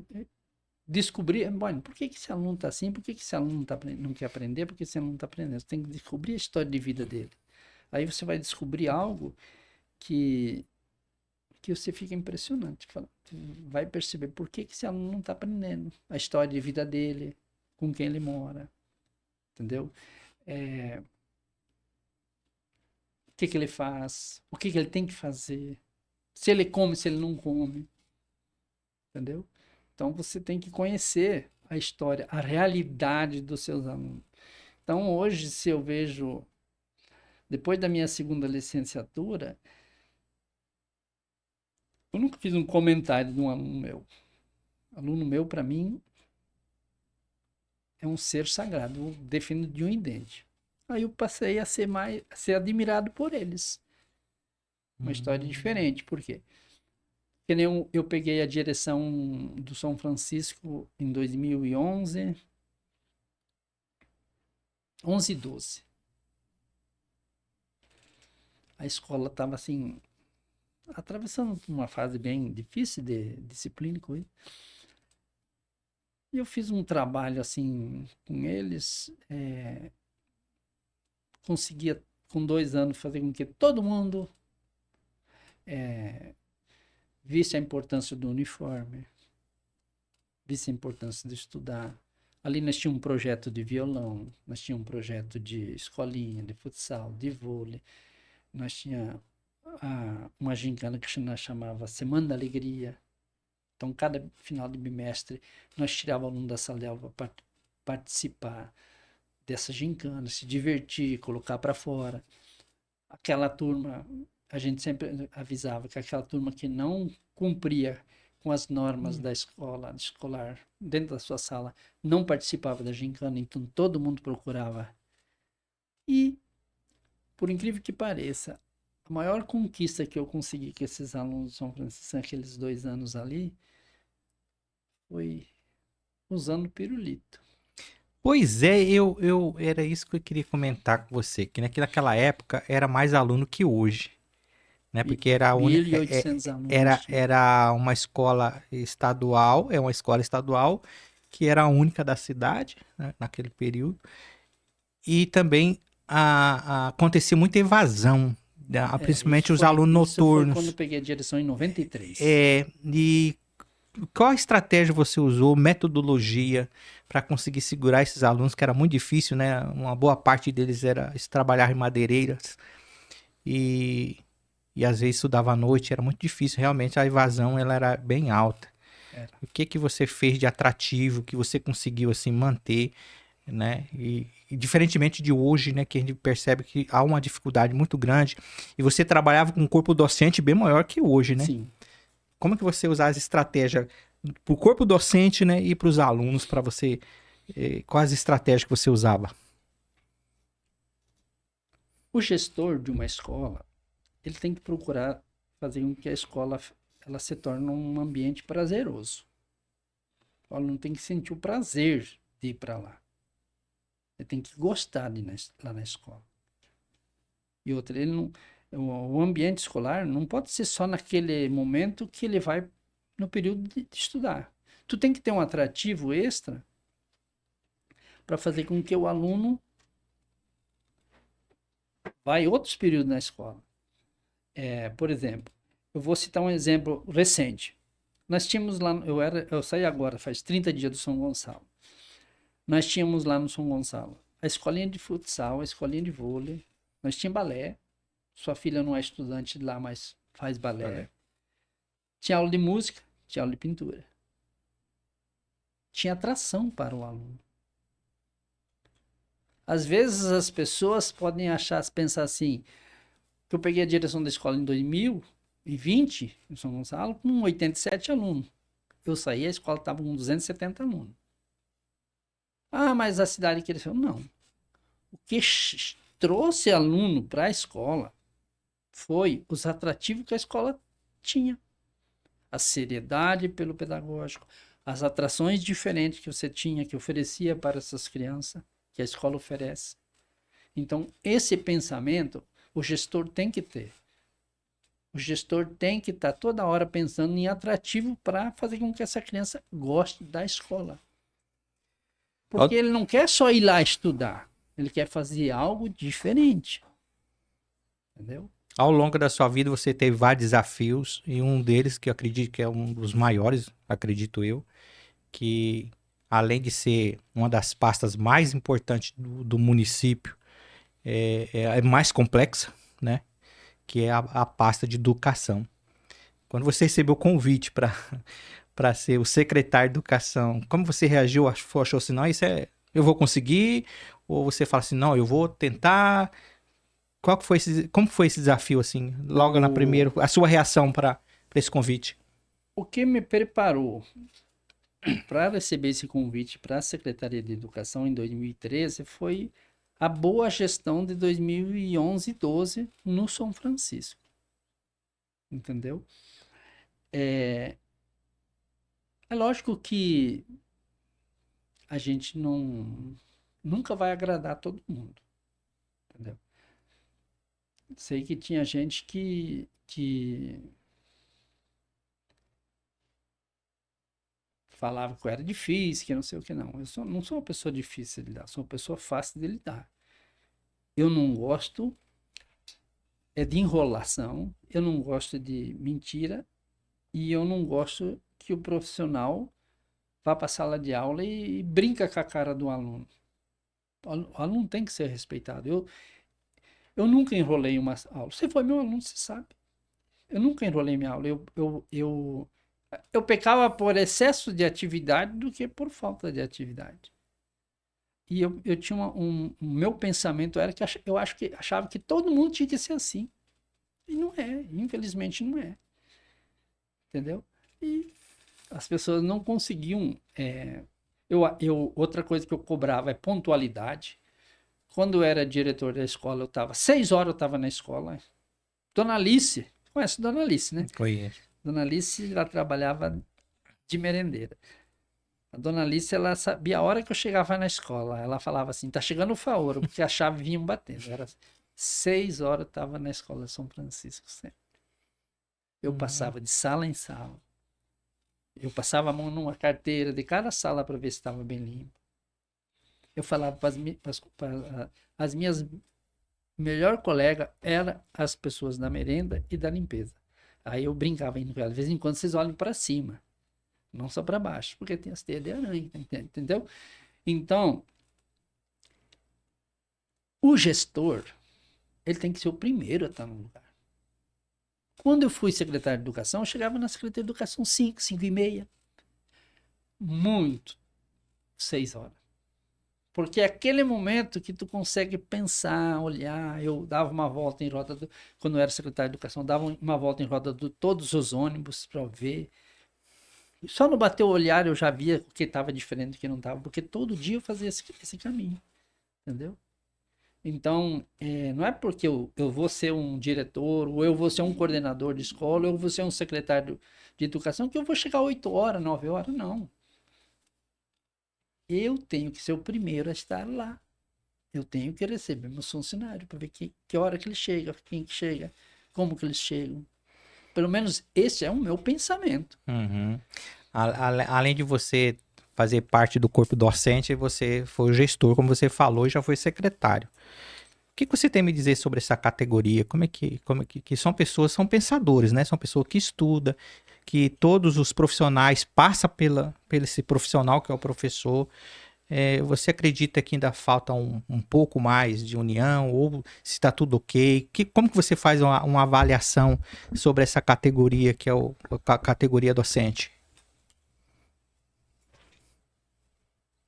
descobrir, bom, por que esse aluno está assim, por que esse aluno não quer aprender, por que esse aluno está aprendendo. Você tem que descobrir a história de vida dele. Aí você vai descobrir algo que você fica impressionante. Vai perceber por que esse aluno não está aprendendo. A história de vida dele, com quem ele mora. Entendeu? O que ele faz, o que ele tem que fazer. Se ele come, se ele não come. Entendeu? Então você tem que conhecer a história, a realidade dos seus alunos. Então hoje, se eu vejo, depois da minha segunda licenciatura, eu nunca fiz um comentário de um aluno meu. Aluno meu, para mim, é um ser sagrado, eu defino de um em dente. Aí eu passei a ser admirado por eles. Uma história diferente, por quê? Porque nem eu peguei a direção do São Francisco em 2011, 11 e 12. A escola estava assim, atravessando uma fase bem difícil de disciplina e coisa. E eu fiz um trabalho assim com eles, conseguia com 2 anos fazer com que todo mundo visse a importância do uniforme, visse a importância de estudar. Ali nós tínhamos um projeto de violão, nós tínhamos um projeto de escolinha, de futsal, de vôlei, nós tínhamos uma gincana que nós chamava Semana da Alegria. Então, cada final de bimestre, nós tirávamos o aluno da sala de aula para participar dessa gincana, se divertir, colocar para fora. Aquela turma, a gente sempre avisava que aquela turma que não cumpria com as normas da escolar, dentro da sua sala, não participava da gincana, então todo mundo procurava. E, por incrível que pareça, a maior conquista que eu consegui com esses alunos de São Francisco, naqueles 2 anos ali, foi usando pirulito. Pois é, era isso que eu queria comentar com você, que naquela época era mais aluno que hoje, né? Porque era a 1.800 alunos. era uma escola estadual, é uma escola estadual que era a única da cidade, né, naquele período. E também acontecia muita evasão, principalmente os alunos isso foi noturnos. quando eu peguei a direção em 93. E qual estratégia você usou, metodologia, para conseguir segurar esses alunos, que era muito difícil, né? Uma boa parte deles era trabalhar em madeireiras e às vezes estudava à noite, era muito difícil, realmente a evasão ela era bem alta. O que você fez de atrativo, que você conseguiu assim manter, né? E diferentemente de hoje, né, que a gente percebe que há uma dificuldade muito grande, e você trabalhava com um corpo docente bem maior que hoje, né? Sim. Como que você usava as estratégias para o corpo docente, né, e para os alunos, para você, quais as estratégias que você usava? O gestor de uma escola, ele tem que procurar fazer com que a escola ela se torne um ambiente prazeroso. O aluno tem que sentir o prazer de ir para lá. Ele tem que gostar de ir lá na escola. E outra, o ambiente escolar não pode ser só naquele momento que ele vai no período de estudar. Tu tem que ter um atrativo extra para fazer com que o aluno vá em outros períodos na escola. Por exemplo, eu vou citar um exemplo recente. Nós tínhamos lá, eu saí agora, faz 30 dias do São Gonçalo. Nós tínhamos lá no São Gonçalo a escolinha de futsal, a escolinha de vôlei, nós tínhamos balé. Sua filha não é estudante lá, mas faz balé. Tinha aula de música, tinha aula de pintura. Tinha atração para o aluno. Às vezes as pessoas podem pensar assim, que eu peguei a direção da escola em 2020, em São Gonçalo, com 87 alunos. Eu saí, a escola estava com 270 alunos. Ah, mas a cidade cresceu. Não. O que trouxe aluno para a escola foi os atrativos que a escola tinha. A seriedade pelo pedagógico, as atrações diferentes que você tinha, que oferecia para essas crianças, que a escola oferece. Então, esse pensamento, o gestor tem que ter. O gestor tem que estar toda hora pensando em atrativo para fazer com que essa criança goste da escola. Porque ele não quer só ir lá estudar, ele quer fazer algo diferente. Entendeu? Ao longo da sua vida você teve vários desafios e um deles, que eu acredito que é um dos maiores, acredito eu, que além de ser uma das pastas mais importantes do município, é mais complexa, né? Que é a pasta de educação. Quando você recebeu o convite para ser o secretário de educação, como você reagiu? Achou assim, não, eu vou conseguir? Ou você fala assim, não, eu vou tentar? Como foi esse desafio, assim, logo na primeira, a sua reação para esse convite? O que me preparou para receber esse convite para a Secretaria de Educação em 2013 foi a boa gestão de 2011 e 12 no São Francisco. Entendeu? É lógico que a gente nunca vai agradar todo mundo. Entendeu? Sei que tinha gente que falava que eu era difícil, que não sei o que não. Não sou uma pessoa difícil de lidar, sou uma pessoa fácil de lidar. Eu não gosto de enrolação, eu não gosto de mentira e eu não gosto que o profissional vá para a sala de aula e brinca com a cara do aluno. O aluno tem que ser respeitado. Eu nunca enrolei uma aula. Você foi meu aluno, você sabe. Eu nunca enrolei minha aula. Eu pecava por excesso de atividade do que por falta de atividade. E eu tinha o meu pensamento era que eu achava que todo mundo tinha que ser assim. E não é, infelizmente não é. Entendeu? E as pessoas não conseguiam. Outra coisa que eu cobrava é pontualidade. Quando eu era diretor da escola, eu estava 6 horas, eu estava na escola. Dona Alice, conhece Dona Alice, né? Conheço. Dona Alice, ela trabalhava de merendeira. A Dona Alice, ela sabia a hora que eu chegava na escola. Ela falava assim, tá chegando o faoro, porque a chave vinha batendo. Era 6 horas, eu estava na escola de São Francisco sempre. Eu passava de sala em sala. Eu passava a mão numa carteira de cada sala para ver se estava bem limpo. Eu falava para as minhas melhor colega eram as pessoas da merenda e da limpeza. Aí eu brincava indo com ela. De vez em quando vocês olhem para cima, não só para baixo, porque tem as teias de aranha, entendeu? Então, o gestor, ele tem que ser o primeiro a estar no lugar. Quando eu fui secretário de Educação, eu chegava na Secretaria de Educação 5, 5 e meia. Muito. 6 horas. Porque é aquele momento que tu consegue pensar, olhar. Eu dava uma volta em roda, quando eu era secretário de Educação, dava uma volta em roda de todos os ônibus para ver. Só no bater o olhar eu já via o que estava diferente do que não estava, porque todo dia eu fazia esse caminho. Entendeu? Então, não é porque eu vou ser um diretor, ou eu vou ser um coordenador de escola, ou eu vou ser um secretário de educação, que eu vou chegar 8 horas, 9 horas, não. Eu tenho que ser o primeiro a estar lá. Eu tenho que receber meus funcionários para ver que hora que eles chegam, quem que chega, como que eles chegam. Pelo menos esse é o meu pensamento. Uhum. Além de você fazer parte do corpo docente, você foi o gestor, como você falou, e já foi secretário. O que você tem a me dizer sobre essa categoria? Como é que são pessoas, são pensadores, né? São pessoas que estudam, que todos os profissionais passam pelo esse profissional que é o professor. Você acredita que ainda falta um pouco mais de união? Ou se está tudo ok? Como que você faz uma avaliação sobre essa categoria que é a categoria docente?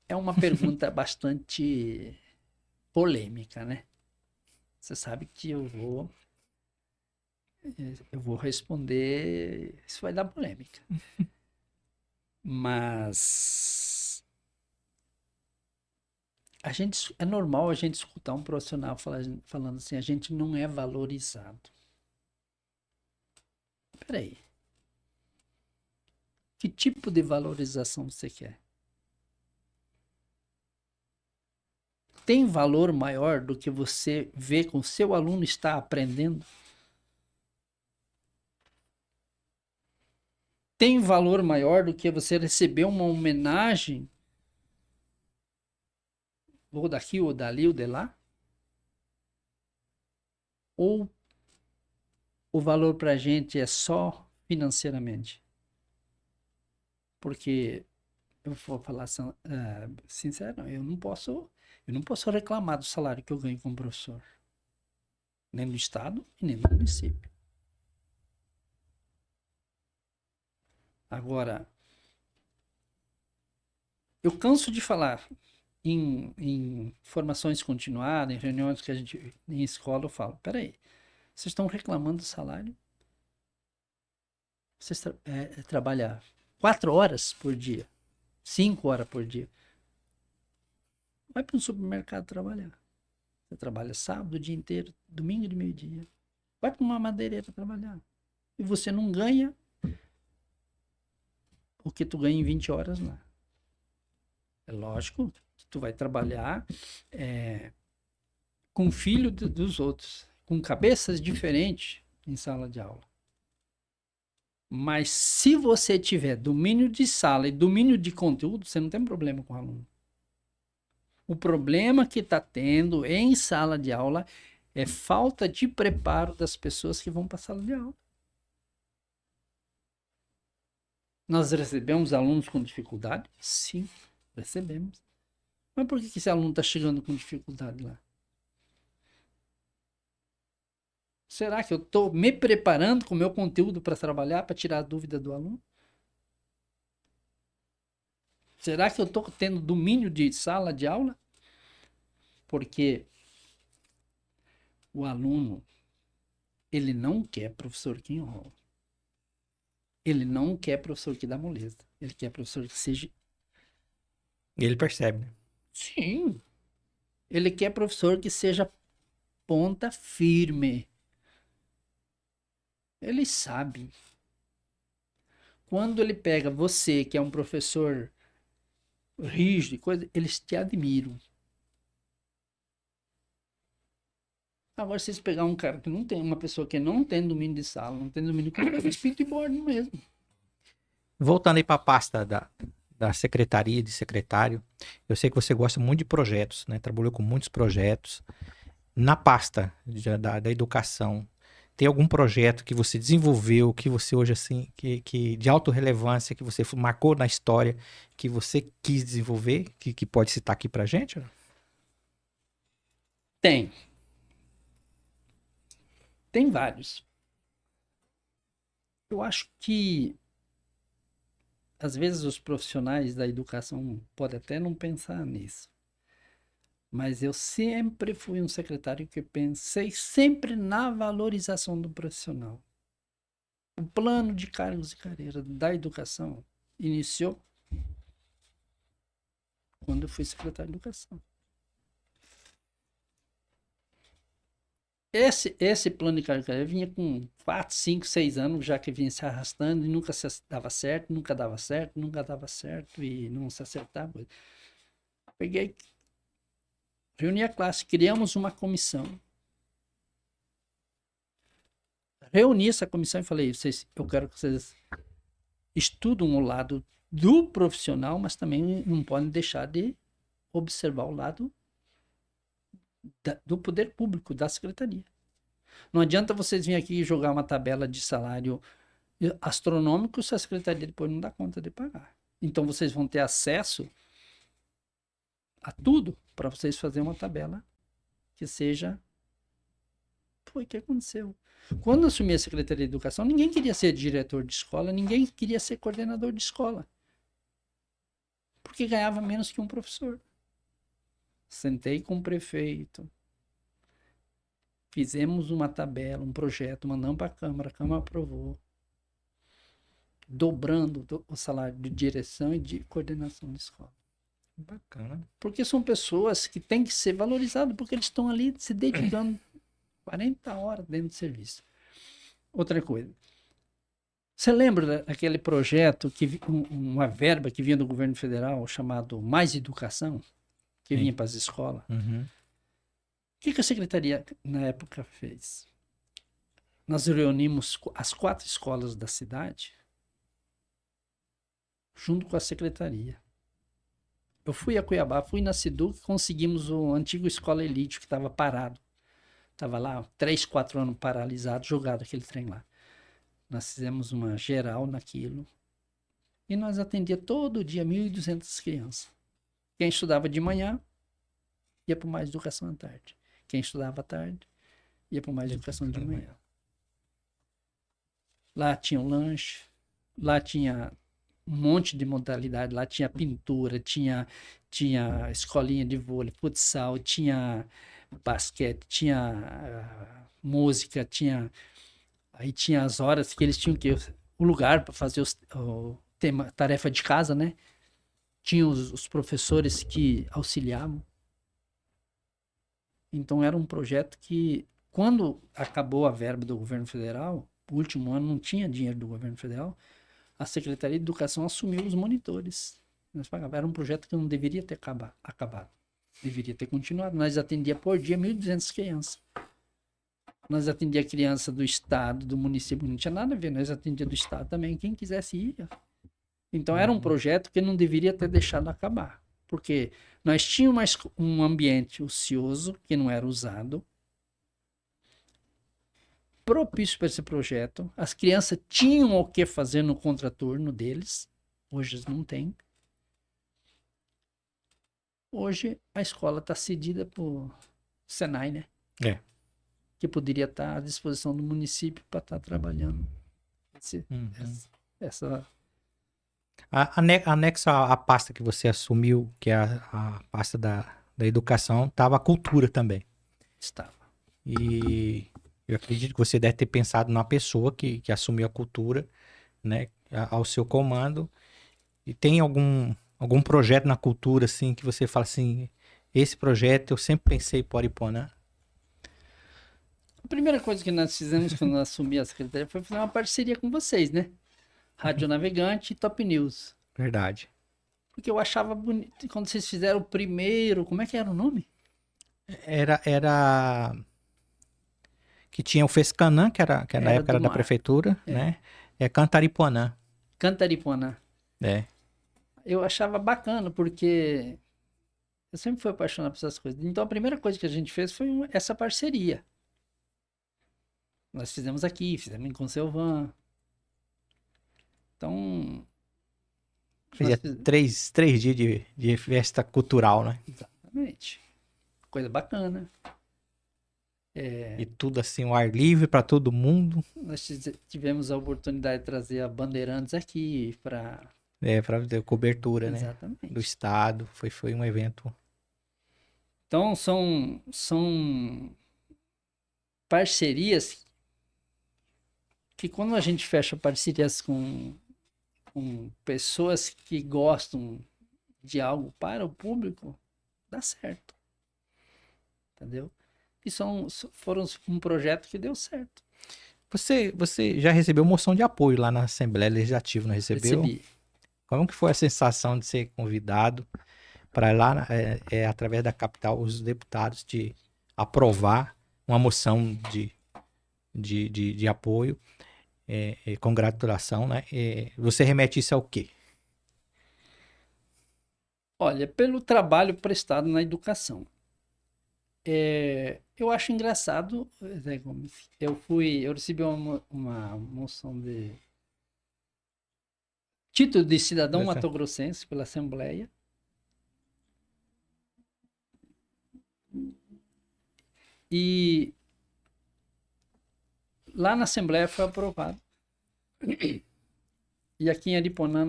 É uma pergunta bastante polêmica, né? Você sabe que eu vou responder, isso vai dar polêmica. Mas é normal a gente escutar um profissional falando assim, a gente não é valorizado. Peraí. Que tipo de valorização você quer? Tem valor maior do que você ver que o seu aluno está aprendendo? Tem valor maior do que você receber uma homenagem ou daqui, ou dali, ou de lá? Ou o valor para a gente é só financeiramente? Porque eu vou falar sincero, eu não posso reclamar do salário que eu ganho como professor, nem do estado e nem do município. Agora, eu canso de falar em formações continuadas, em reuniões que a gente em escola, eu falo, peraí, vocês estão reclamando do salário? Vocês trabalham 4 horas por dia, 5 horas por dia. Vai para um supermercado trabalhar. Você trabalha sábado o dia inteiro, domingo de meio-dia. Vai para uma madeireira trabalhar. E você não ganha o que tu ganha em 20 horas lá. É lógico que tu vai trabalhar com filho dos outros, com cabeças diferentes em sala de aula. Mas se você tiver domínio de sala e domínio de conteúdo, você não tem problema com o aluno. O problema que está tendo em sala de aula é falta de preparo das pessoas que vão para a sala de aula. Nós recebemos alunos com dificuldade? Sim, recebemos. Mas por que esse aluno está chegando com dificuldade lá? Será que eu estou me preparando com o meu conteúdo para trabalhar, para tirar a dúvida do aluno? Será que eu estou tendo domínio de sala de aula? Porque o aluno, ele não quer professor que enrola. Ele não quer professor que dá moleza. Ele quer professor que seja... Ele percebe, né? Sim. Ele quer professor que seja ponta firme. Ele sabe. Quando ele pega você, que é um professor rígido, coisa, eles te admiram. Agora, se vocês pegar um cara que não tem, uma pessoa que não tem domínio de sala, não tem domínio de espírito de bordo mesmo. Voltando aí para a pasta da secretaria, de secretário, eu sei que você gosta muito de projetos, né? Trabalhou com muitos projetos. Na pasta da educação, tem algum projeto que você desenvolveu, que você hoje, assim, que de alta relevância, que você marcou na história, que você quis desenvolver, que pode citar aqui pra gente? Tem. Tem vários. Eu acho que às vezes os profissionais da educação podem até não pensar nisso. Mas eu sempre fui um secretário que pensei sempre na valorização do profissional. O plano de cargos e carreira da educação iniciou quando eu fui secretário de educação. Esse plano de cargos e carreira vinha com 4, 5, 6 anos, já que vinha se arrastando e nunca se dava certo, nunca dava certo, nunca dava certo e não se acertava. Peguei, reuni a classe, criamos uma comissão. Reuni essa comissão e falei, eu quero que vocês estudem o lado do profissional, mas também não podem deixar de observar o lado do poder público, da secretaria. Não adianta vocês virem aqui jogar uma tabela de salário astronômico se a secretaria depois não dá conta de pagar. Então vocês vão ter acesso a tudo para vocês fazerem uma tabela que seja... Foi o que aconteceu. Quando eu assumi a Secretaria de Educação, ninguém queria ser diretor de escola, ninguém queria ser coordenador de escola. Porque ganhava menos que um professor. Sentei com o prefeito, fizemos uma tabela, um projeto, mandamos para a Câmara aprovou, dobrando o salário de direção e de coordenação de escola. Bacana. Porque são pessoas que têm que ser valorizadas, porque eles estão ali se dedicando 40 horas dentro do serviço. Outra coisa. Você lembra daquele projeto, uma verba que vinha do governo federal, chamado Mais Educação, que Sim. vinha para as escolas? Uhum. O que a secretaria, na época, fez? Nós reunimos as 4 escolas da cidade, junto com a secretaria. Eu fui a Cuiabá, fui na Siduc, conseguimos o antigo Escola Elite, que estava parado. Estava lá 3, 4 anos paralisado, jogado aquele trem lá. Nós fizemos uma geral naquilo. E nós atendia todo dia 1.200 crianças. Quem estudava de manhã, ia para Mais Educação à tarde. Quem estudava à tarde, ia para Mais Educação de manhã. Lá tinha um lanche, lá tinha um monte de modalidade, lá tinha pintura, tinha escolinha de vôlei, futsal, tinha basquete, tinha música, aí tinha as horas que eles tinham o lugar para fazer tarefa de casa, né? Tinha os professores que auxiliavam. Então era um projeto que, quando acabou a verba do governo federal, o último ano não tinha dinheiro do governo federal, a Secretaria de Educação assumiu os monitores. Nós pagávamos. Era um projeto que não deveria ter acabado. Deveria ter continuado. Nós atendia por dia 1.200 crianças. Nós atendia criança do estado, do município, não tinha nada a ver. Nós atendia do estado também, quem quisesse ir. Então era um projeto que não deveria ter deixado acabar. Porque nós tínhamos um ambiente ocioso que não era usado, propício para esse projeto. As crianças tinham o que fazer no contraturno deles. Hoje eles não têm. Hoje a escola está cedida por Senai, né? É. Que poderia estar à disposição do município para estar trabalhando essa. Anexo à pasta que você assumiu, que é a pasta da educação, estava a cultura também. Estava. E eu acredito que você deve ter pensado numa pessoa que assumiu a cultura, né, ao seu comando. E tem algum projeto na cultura, assim, que você fala assim, esse projeto eu sempre pensei por Aripuanã? A primeira coisa que nós fizemos quando eu assumi a secretaria foi fazer uma parceria com vocês, né? Rádio Navegante e Top News. Verdade. Porque eu achava bonito. Quando vocês fizeram o primeiro, como é que era o nome? Era que tinha o Fescanã, que na Era época era do da mar. prefeitura, É. né? É Cantaripuanã. Cantaripuanã. É. Eu achava bacana, porque eu sempre fui apaixonado por essas coisas. Então a primeira coisa que a gente fez foi essa parceria. Nós fizemos aqui, fizemos em Conselvan. Então. Fazia três dias de festa cultural, né? Exatamente. Coisa bacana. E tudo assim, o ar livre para todo mundo. Nós tivemos a oportunidade de trazer a Bandeirantes aqui para. Para ter cobertura, né? Exatamente. Do estado. Foi um evento. Então são parcerias que, quando a gente fecha parcerias com pessoas que gostam de algo para o público, dá certo. Entendeu? E foram um projeto que deu certo. Você já recebeu moção de apoio lá na Assembleia Legislativa, não recebeu? Recebi. Como que foi a sensação de ser convidado para lá, através da capital, os deputados de aprovar uma moção de apoio, congratulação, né? Você remete isso ao quê? Olha, pelo trabalho prestado na educação. Eu acho engraçado, Zé Gomes. Eu recebi uma moção de título de cidadão matogrossense pela Assembleia. E lá na Assembleia foi aprovado. E aqui em Aripuanã,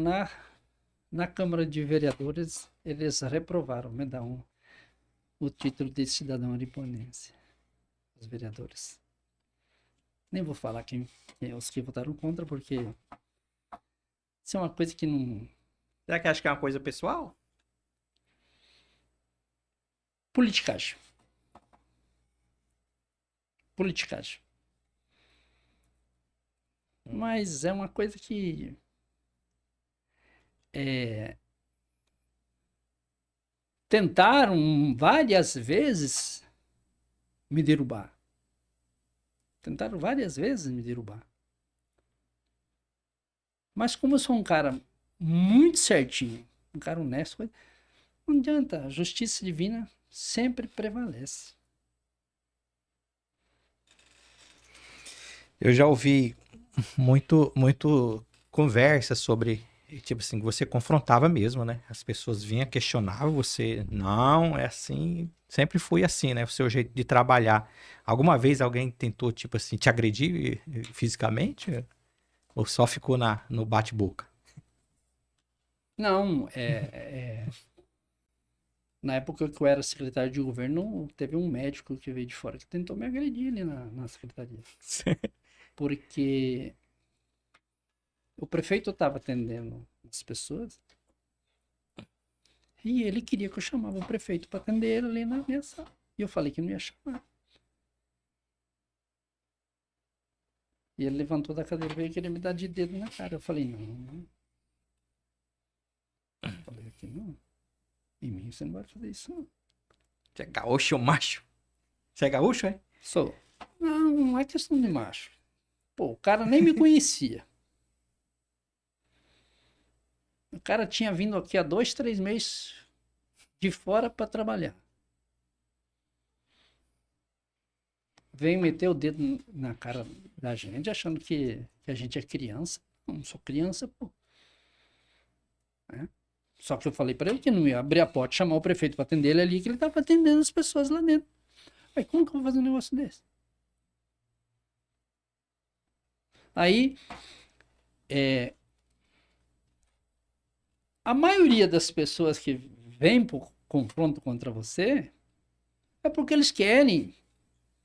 na Câmara de Vereadores, eles reprovaram, me dá o título de cidadão ariponense, os vereadores. Nem vou falar os que votaram contra, porque isso é uma coisa que não... Será que acha que é uma coisa pessoal? Politicagem. Politicagem. Mas é uma coisa que tentaram várias vezes me derrubar. Tentaram várias vezes me derrubar. Mas como eu sou um cara muito certinho, um cara honesto, não adianta, a justiça divina sempre prevalece. Eu já ouvi muito conversa sobre, tipo assim, você confrontava mesmo, né? As pessoas vinham, questionavam você. Não, é assim, sempre foi assim, né? O seu jeito de trabalhar. Alguma vez alguém tentou, tipo assim, te agredir fisicamente? Ou só ficou no bate-boca? Não, na época que eu era secretário de governo, teve um médico que veio de fora que tentou me agredir ali na secretaria. Porque o prefeito estava atendendo as pessoas e ele queria que eu chamava o prefeito para atender ele ali na minha sala. E eu falei que não ia chamar. E ele levantou da cadeira e veio querer me dar de dedo na cara. Eu falei, não. Eu falei aqui, não. Em mim você não vai fazer isso, não. Você é gaúcho ou macho? Você é gaúcho, é? Sou. Não é questão de macho. Pô, o cara nem me conhecia. O cara tinha vindo aqui há 2, 3 meses de fora para trabalhar. Vem meter o dedo na cara da gente, achando que a gente é criança. Não sou criança, pô. Só que eu falei para ele que não ia abrir a porta, chamar o prefeito para atender ele ali, que ele tava atendendo as pessoas lá dentro. Aí como que eu vou fazer um negócio desse? Aí, a maioria das pessoas que vêm por confronto contra você é porque eles querem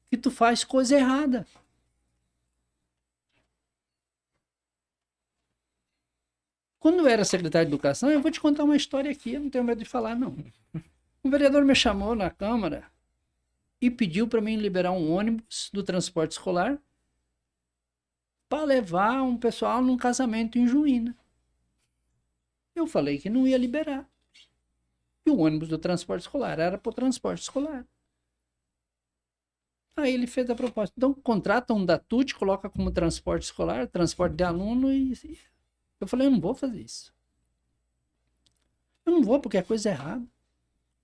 que tu faz coisa errada. Quando eu era secretário de Educação, eu vou te contar uma história aqui, eu não tenho medo de falar, não. Um vereador me chamou na Câmara e pediu para mim liberar um ônibus do transporte escolar para levar um pessoal num casamento em Juína. Eu falei que não ia liberar. E o ônibus do transporte escolar era para o transporte escolar. Aí ele fez a proposta. Então, contrata um da TUT, coloca como transporte escolar, transporte de aluno e... Eu falei, eu não vou fazer isso. Eu não vou porque é coisa errada.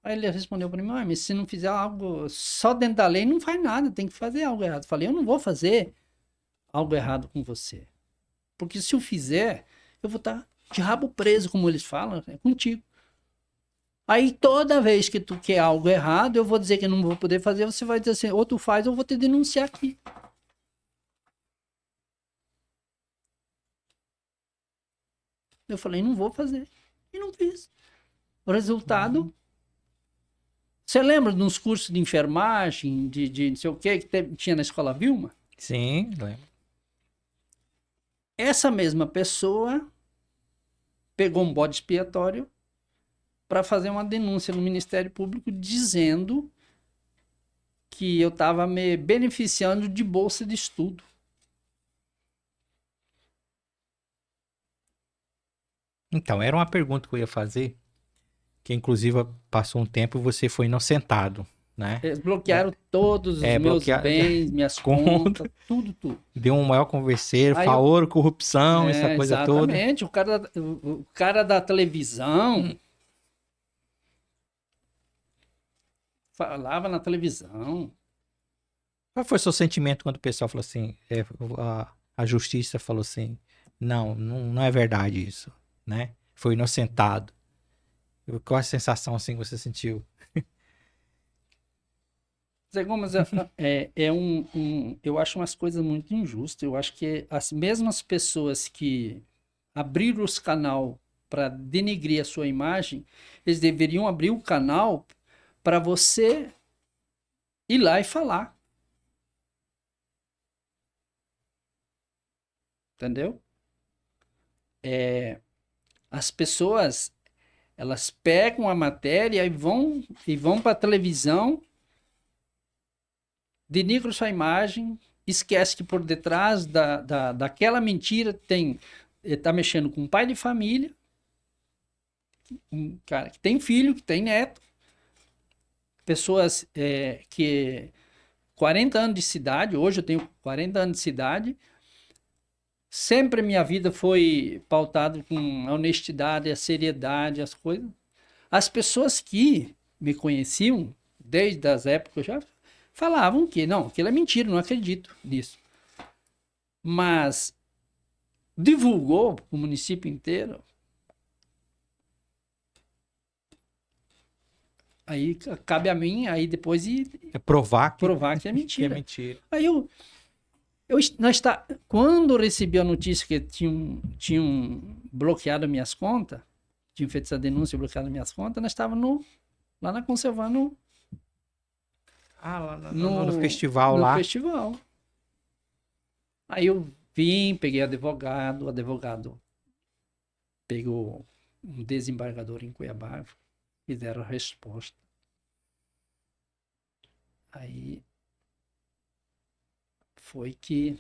Aí ele respondeu para mim, mas se não fizer algo só dentro da lei, não faz nada, tem que fazer algo errado. Eu falei, eu não vou fazer algo errado com você. Porque se eu fizer, eu vou estar de rabo preso, como eles falam, é contigo. Aí toda vez que tu quer algo errado, eu vou dizer que não vou poder fazer, você vai dizer assim, ou tu faz ou eu vou te denunciar aqui. Eu falei, não vou fazer. E não fiz. O resultado... Você lembra de uns cursos de enfermagem, de não sei o que tinha na Escola Vilma? Sim, lembro. Essa mesma pessoa pegou um bode expiatório para fazer uma denúncia no Ministério Público dizendo que eu estava me beneficiando de bolsa de estudo. Então, era uma pergunta que eu ia fazer, que inclusive passou um tempo e você foi inocentado, né? Eles bloquearam todos os meus bens, minhas contas, tudo. Deu um maior converseiro, Aí favor, corrupção, essa coisa toda. Exatamente, o cara da televisão falava na televisão. Qual foi o seu sentimento quando o pessoal falou assim, a justiça falou assim, não é verdade isso, né? Foi inocentado. Qual a sensação assim que você sentiu? Zé Gomes, eu acho umas coisas muito injustas. Eu acho que as mesmas pessoas que abriram os canal para denegrir a sua imagem, eles deveriam abrir o canal para você ir lá e falar. Entendeu? As pessoas, elas pegam a matéria e vão para a televisão, denigram sua imagem, esquece que por detrás daquela mentira tá mexendo com um pai de família, um cara que tem filho, que tem neto, pessoas que 40 anos de cidade, hoje eu tenho 40 anos de cidade, sempre minha vida foi pautada com a honestidade, a seriedade, as coisas. As pessoas que me conheciam, desde as épocas já, falavam que não, aquilo é mentira, não acredito nisso. Mas divulgou o município inteiro. Aí cabe a mim, aí depois provar que que é mentira. Que é mentira. Aí quando eu recebi a notícia que tinham bloqueado minhas contas, tinham feito essa denúncia e bloqueado minhas contas, nós estávamos lá na Conservando. Lá no festival lá. No festival. Aí eu vim, peguei o advogado pegou um desembargador em Cuiabá, fizeram a resposta. Aí foi que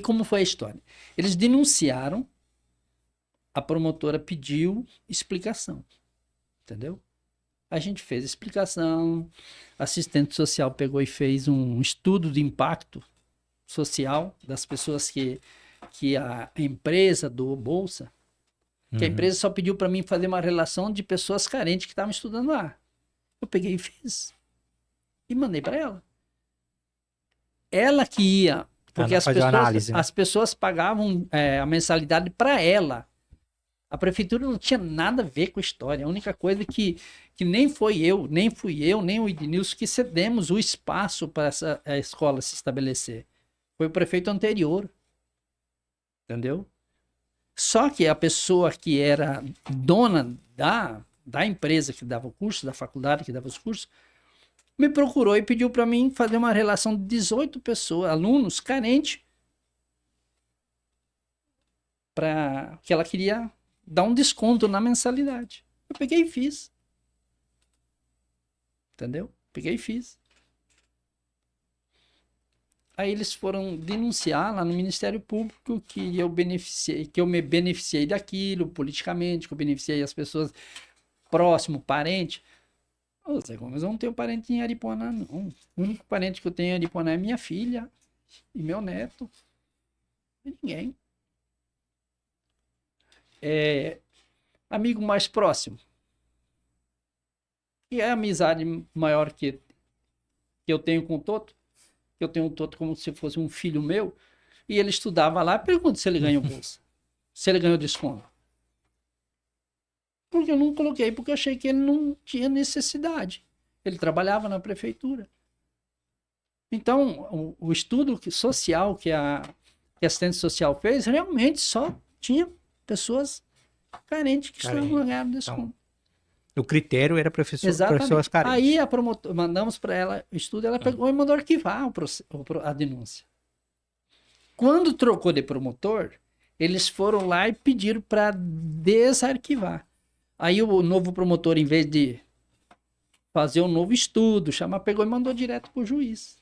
como foi a história? Eles denunciaram, a promotora pediu explicação, entendeu? A gente fez explicação, assistente social pegou e fez um estudo de impacto social das pessoas que a empresa doou bolsa, que a empresa só pediu para mim fazer uma relação de pessoas carentes que estavam estudando lá. Eu peguei e fiz. E mandei para ela. Ela que ia, porque as pessoas pagavam a mensalidade para ela. A prefeitura não tinha nada a ver com a história. A única coisa que nem fui eu, nem o Ednilson que cedemos o espaço para essa escola se estabelecer. Foi o prefeito anterior. Entendeu? Só que a pessoa que era dona da empresa que dava o curso, da faculdade que dava os cursos, me procurou e pediu para mim fazer uma relação de 18 pessoas, alunos carentes, para que ela queria dar um desconto na mensalidade. Eu peguei e fiz. Entendeu? Peguei e fiz. Aí eles foram denunciar lá no Ministério Público que eu me beneficiei daquilo politicamente, que eu beneficiei as pessoas próximo, parente. Ô, Zé Gomes, eu não tenho parente em Aripuanã, não. O único parente que eu tenho em Aripuanã é minha filha e meu neto. E ninguém. Amigo mais próximo. E é a amizade maior que eu tenho com o Toto. Eu tenho o Toto como se fosse um filho meu. E ele estudava lá. Pergunto se ele ganhou bolsa. Se ele ganhou desconto. Porque eu não coloquei, porque eu achei que ele não tinha necessidade. Ele trabalhava na prefeitura. Então, o estudo social que a assistente social fez, realmente só tinha pessoas carentes que estavam ganhando desconto. Então, o critério era pessoas carentes. Aí mandamos para ela o estudo, ela pegou e mandou arquivar a denúncia. Quando trocou de promotor, eles foram lá e pediram para desarquivar. Aí o novo promotor, em vez de fazer um novo estudo, pegou e mandou direto para o juiz.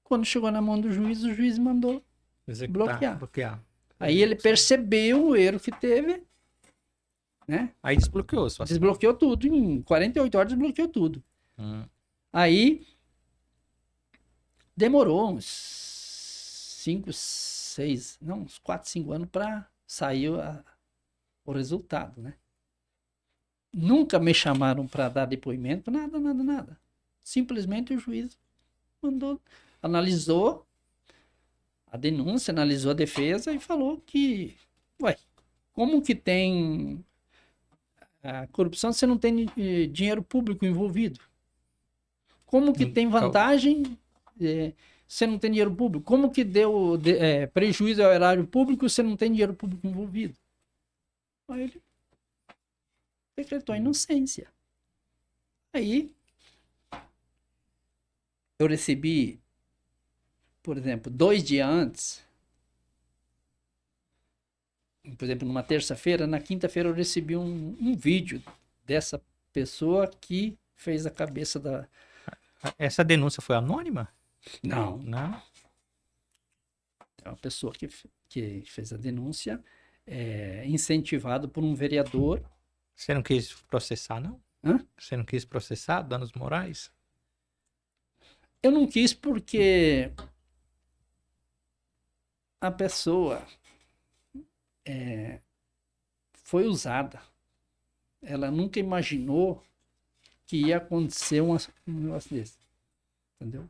Quando chegou na mão do juiz, o juiz mandou bloquear. Aí ele percebeu o erro que teve, né? Aí desbloqueou. Desbloqueou tudo. Em 48 horas desbloqueou tudo. Aí demorou uns 4, 5 anos para sair o resultado, né? Nunca me chamaram para dar depoimento, nada. Simplesmente o juiz analisou a denúncia, analisou a defesa e falou que, como que tem a corrupção se você não tem dinheiro público envolvido? Como que tem vantagem se você não tem dinheiro público? Como que deu prejuízo ao erário público se você não tem dinheiro público envolvido? Aí ele decretou inocência. Aí eu recebi, por exemplo, 2 dias antes, por exemplo, numa terça-feira, na quinta-feira eu recebi um vídeo dessa pessoa que fez a cabeça da... Essa denúncia foi anônima? Não, Não? é uma pessoa que fez a denúncia, incentivado por um vereador. Você não quis processar, não? Hã? Você não quis processar danos morais? Eu não quis porque a pessoa foi usada. Ela nunca imaginou que ia acontecer um negócio desse. Entendeu?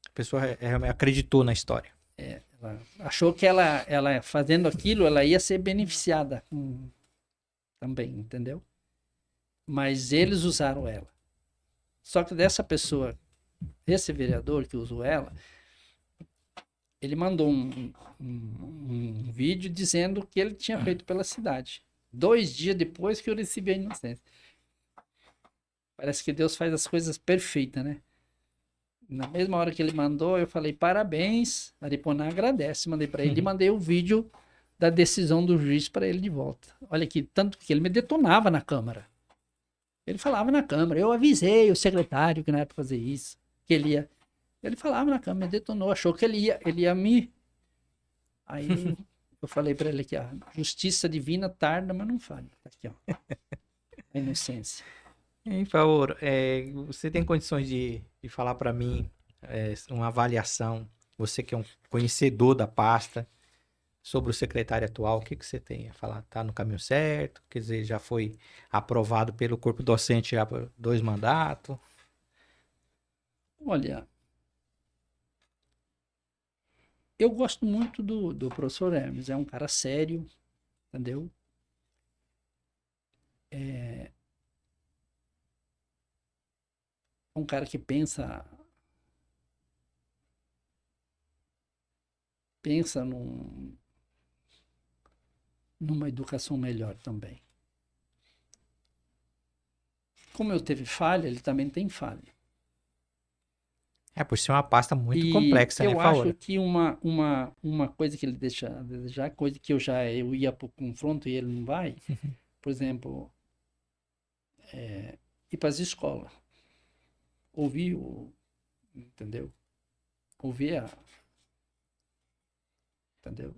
A pessoa acreditou na história. Ela achou que ela fazendo aquilo, ela ia ser beneficiada também, entendeu? Mas eles usaram ela. Só que dessa pessoa, esse vereador que usou ela, ele mandou um vídeo dizendo que ele tinha feito pela cidade. 2 dias depois que eu recebi a inocência. Parece que Deus faz as coisas perfeitas, né? Na mesma hora que ele mandou, eu falei, parabéns, Aripuanã agradece. Mandei para ele e mandei o vídeo da decisão do juiz para ele de volta. Olha aqui, tanto que ele me detonava na Câmara. Ele falava na Câmara, eu avisei o secretário que não era para fazer isso, que ele ia... Ele falava na Câmara, me detonou, achou que ele ia me... Aí eu falei para ele aqui, a justiça divina tarda, mas não falha. Tá aqui, ó. A inocência. Por favor, você tem condições de falar para mim uma avaliação, você que é um conhecedor da pasta, sobre o secretário atual, o que você tem a falar? Está no caminho certo? Quer dizer, já foi aprovado pelo corpo docente já por 2 mandatos? Olha, eu gosto muito do professor Hermes, é um cara sério, entendeu? É um cara que pensa numa educação melhor também. Como eu teve falha, ele também tem falha. Por ser uma pasta muito E complexa, né, eu Faora? acho que uma coisa que ele deixa a desejar, coisa que eu ia para o confronto e ele não vai, por exemplo, ir para as escolas. Ouvir entendeu? Ouvir entendeu?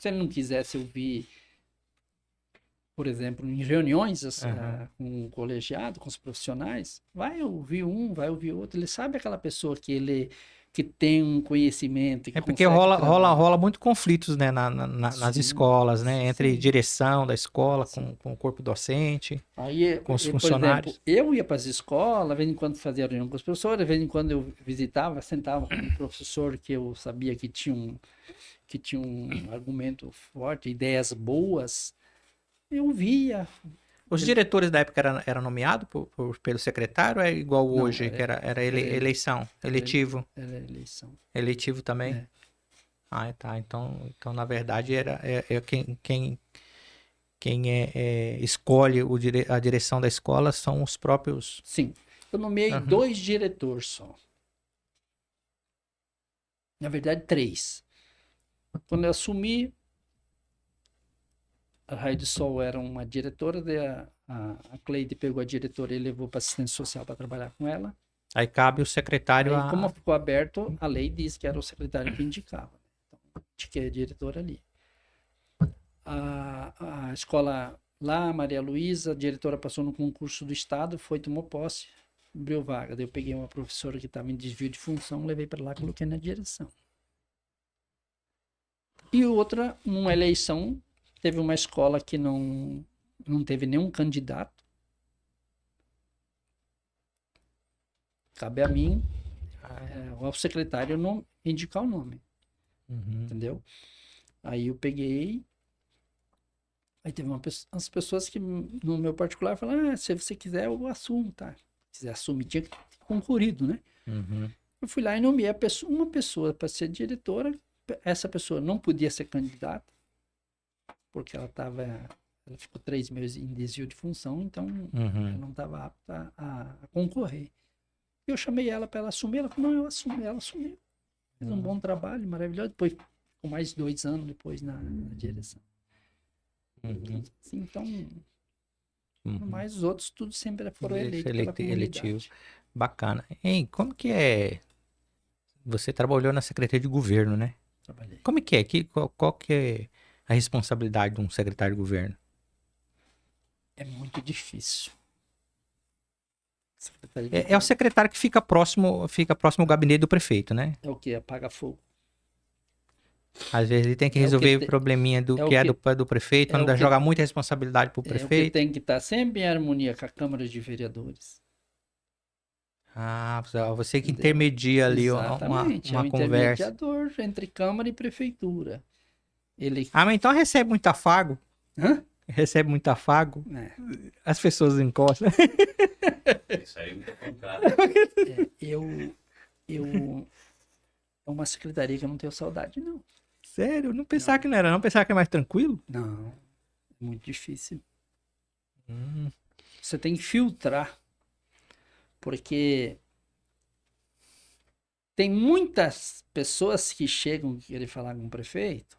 Se ele não quisesse ouvir, por exemplo, em reuniões com o colegiado, com os profissionais, vai ouvir um, vai ouvir outro. Ele sabe aquela pessoa que tem um conhecimento, que Porque consegue rola trabalhar. muito conflitos, né, nas Sim, escolas, né, entre sim, direção da escola sim. com o corpo docente, Aí, com os por exemplo, funcionários. eu ia para as escolas, de vez em quando fazia reunião com os professores, de vez em quando eu visitava, sentava com um professor que eu sabia que tinha um argumento forte, ideias boas. Eu via. Os diretores da época eram nomeados pelo secretário ou é igual Não, hoje, que era eleição, eletivo? era eleição. Eletivo também? É. Ah, tá. Então na verdade, quem escolhe a direção da escola são os próprios. Sim, eu nomeei Aham. 2 diretores só. Na verdade, 3. Quando eu assumi, a Raio de Sol era uma diretora, daí a Cleide pegou a diretora e levou para assistência social para trabalhar com ela. Aí cabe o secretário Aí, como ficou aberto, a lei diz que era o secretário que indicava. Então, que é a diretora ali. A escola lá, Maria Luísa, a diretora passou no concurso do Estado, tomou posse, abriu vaga. Daí eu peguei uma professora que estava em desvio de função, levei para lá e coloquei na direção. E outra, numa eleição, teve uma escola que não teve nenhum candidato. Cabe a mim, ao secretário, indicar o nome. Uhum. Entendeu? Aí eu peguei. Aí teve umas pessoas que, no meu particular, falaram: se você quiser, eu assumo, tá? Se quiser assumir, tinha que ter concorrido, né? Uhum. Eu fui lá e nomeei uma pessoa para ser diretora. Essa pessoa não podia ser candidata, porque ela ficou 3 meses em desvio de função, então ela não estava apta a concorrer. Eu chamei ela para ela assumir, ela falou, não, eu assumo, ela assumiu. Fez um bom trabalho, maravilhoso. Depois, com mais 2 anos depois na direção. Assim, então, mas os outros tudo sempre foram eleitos pela comunidade. Eletivo. Bacana. Hein, como que é? Você trabalhou na Secretaria de Governo, né? Trabalhei. Como que é? Qual que é a responsabilidade de um secretário de governo? É muito difícil. Secretaria de É o Governo secretário que fica próximo ao gabinete do prefeito, né? é o que? Apaga fogo. Às vezes ele tem que É o que resolver te- probleminha é o que- do prefeito, para É não o que, jogar muita responsabilidade pro é o que prefeito. tem que estar sempre em harmonia com a Câmara de Vereadores. Ah, você que Entendeu? intermedia ali Exatamente. É uma o conversa. intermediador entre Câmara e Prefeitura. Ele. Ah, mas então recebe muito afago. Hã? Recebe muito afago. É, As pessoas encostam. Isso aí é complicado. eu. É uma secretaria que eu não tenho saudade, não. Sério? Não pensava que não era, não. Pensava que é mais tranquilo. Não. É muito difícil. Hum, Você tem que filtrar. Porque tem muitas pessoas que chegam querer falar com o prefeito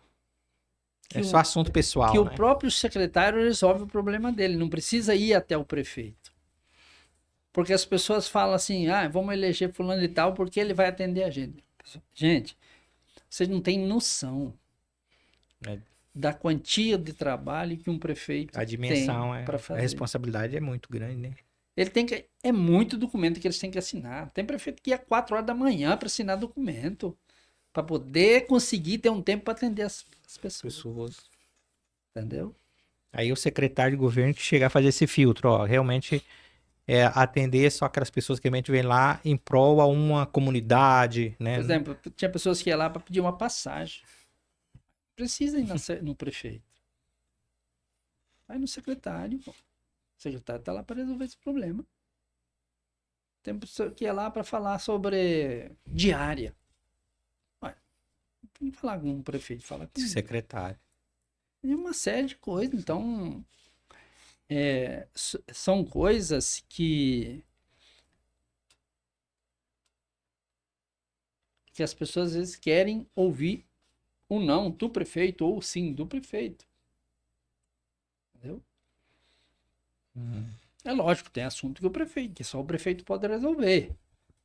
é só assunto pessoal, que o né? próprio secretário resolve o problema dele, não precisa ir até o prefeito. Porque as pessoas falam assim, vamos eleger fulano e tal, porque ele vai atender a gente. Gente, vocês não têm noção É. da quantia de trabalho que um prefeito A dimensão, tem para a fazer. responsabilidade é muito grande, né? Ele tem que. É muito documento que eles têm que assinar. Tem prefeito que ia 4 horas da manhã para assinar documento. Para poder conseguir ter um tempo para atender as pessoas. Entendeu? Aí o secretário de governo que chegar a fazer esse filtro, ó, realmente atender só aquelas pessoas que realmente vêm lá em prol a uma comunidade, né? Por exemplo, tinha pessoas que iam lá para pedir uma passagem. Precisa ir no prefeito. Vai no secretário. Pô. O secretário está lá para resolver esse problema. Tem pessoa que ia lá para falar sobre diária. Ué, não tem que falar com o prefeito, fala com Secretário. e uma série de coisas. Então, são coisas que as pessoas às vezes querem ouvir o não do prefeito ou o sim do prefeito. Entendeu? É lógico, tem assunto que só o prefeito pode resolver.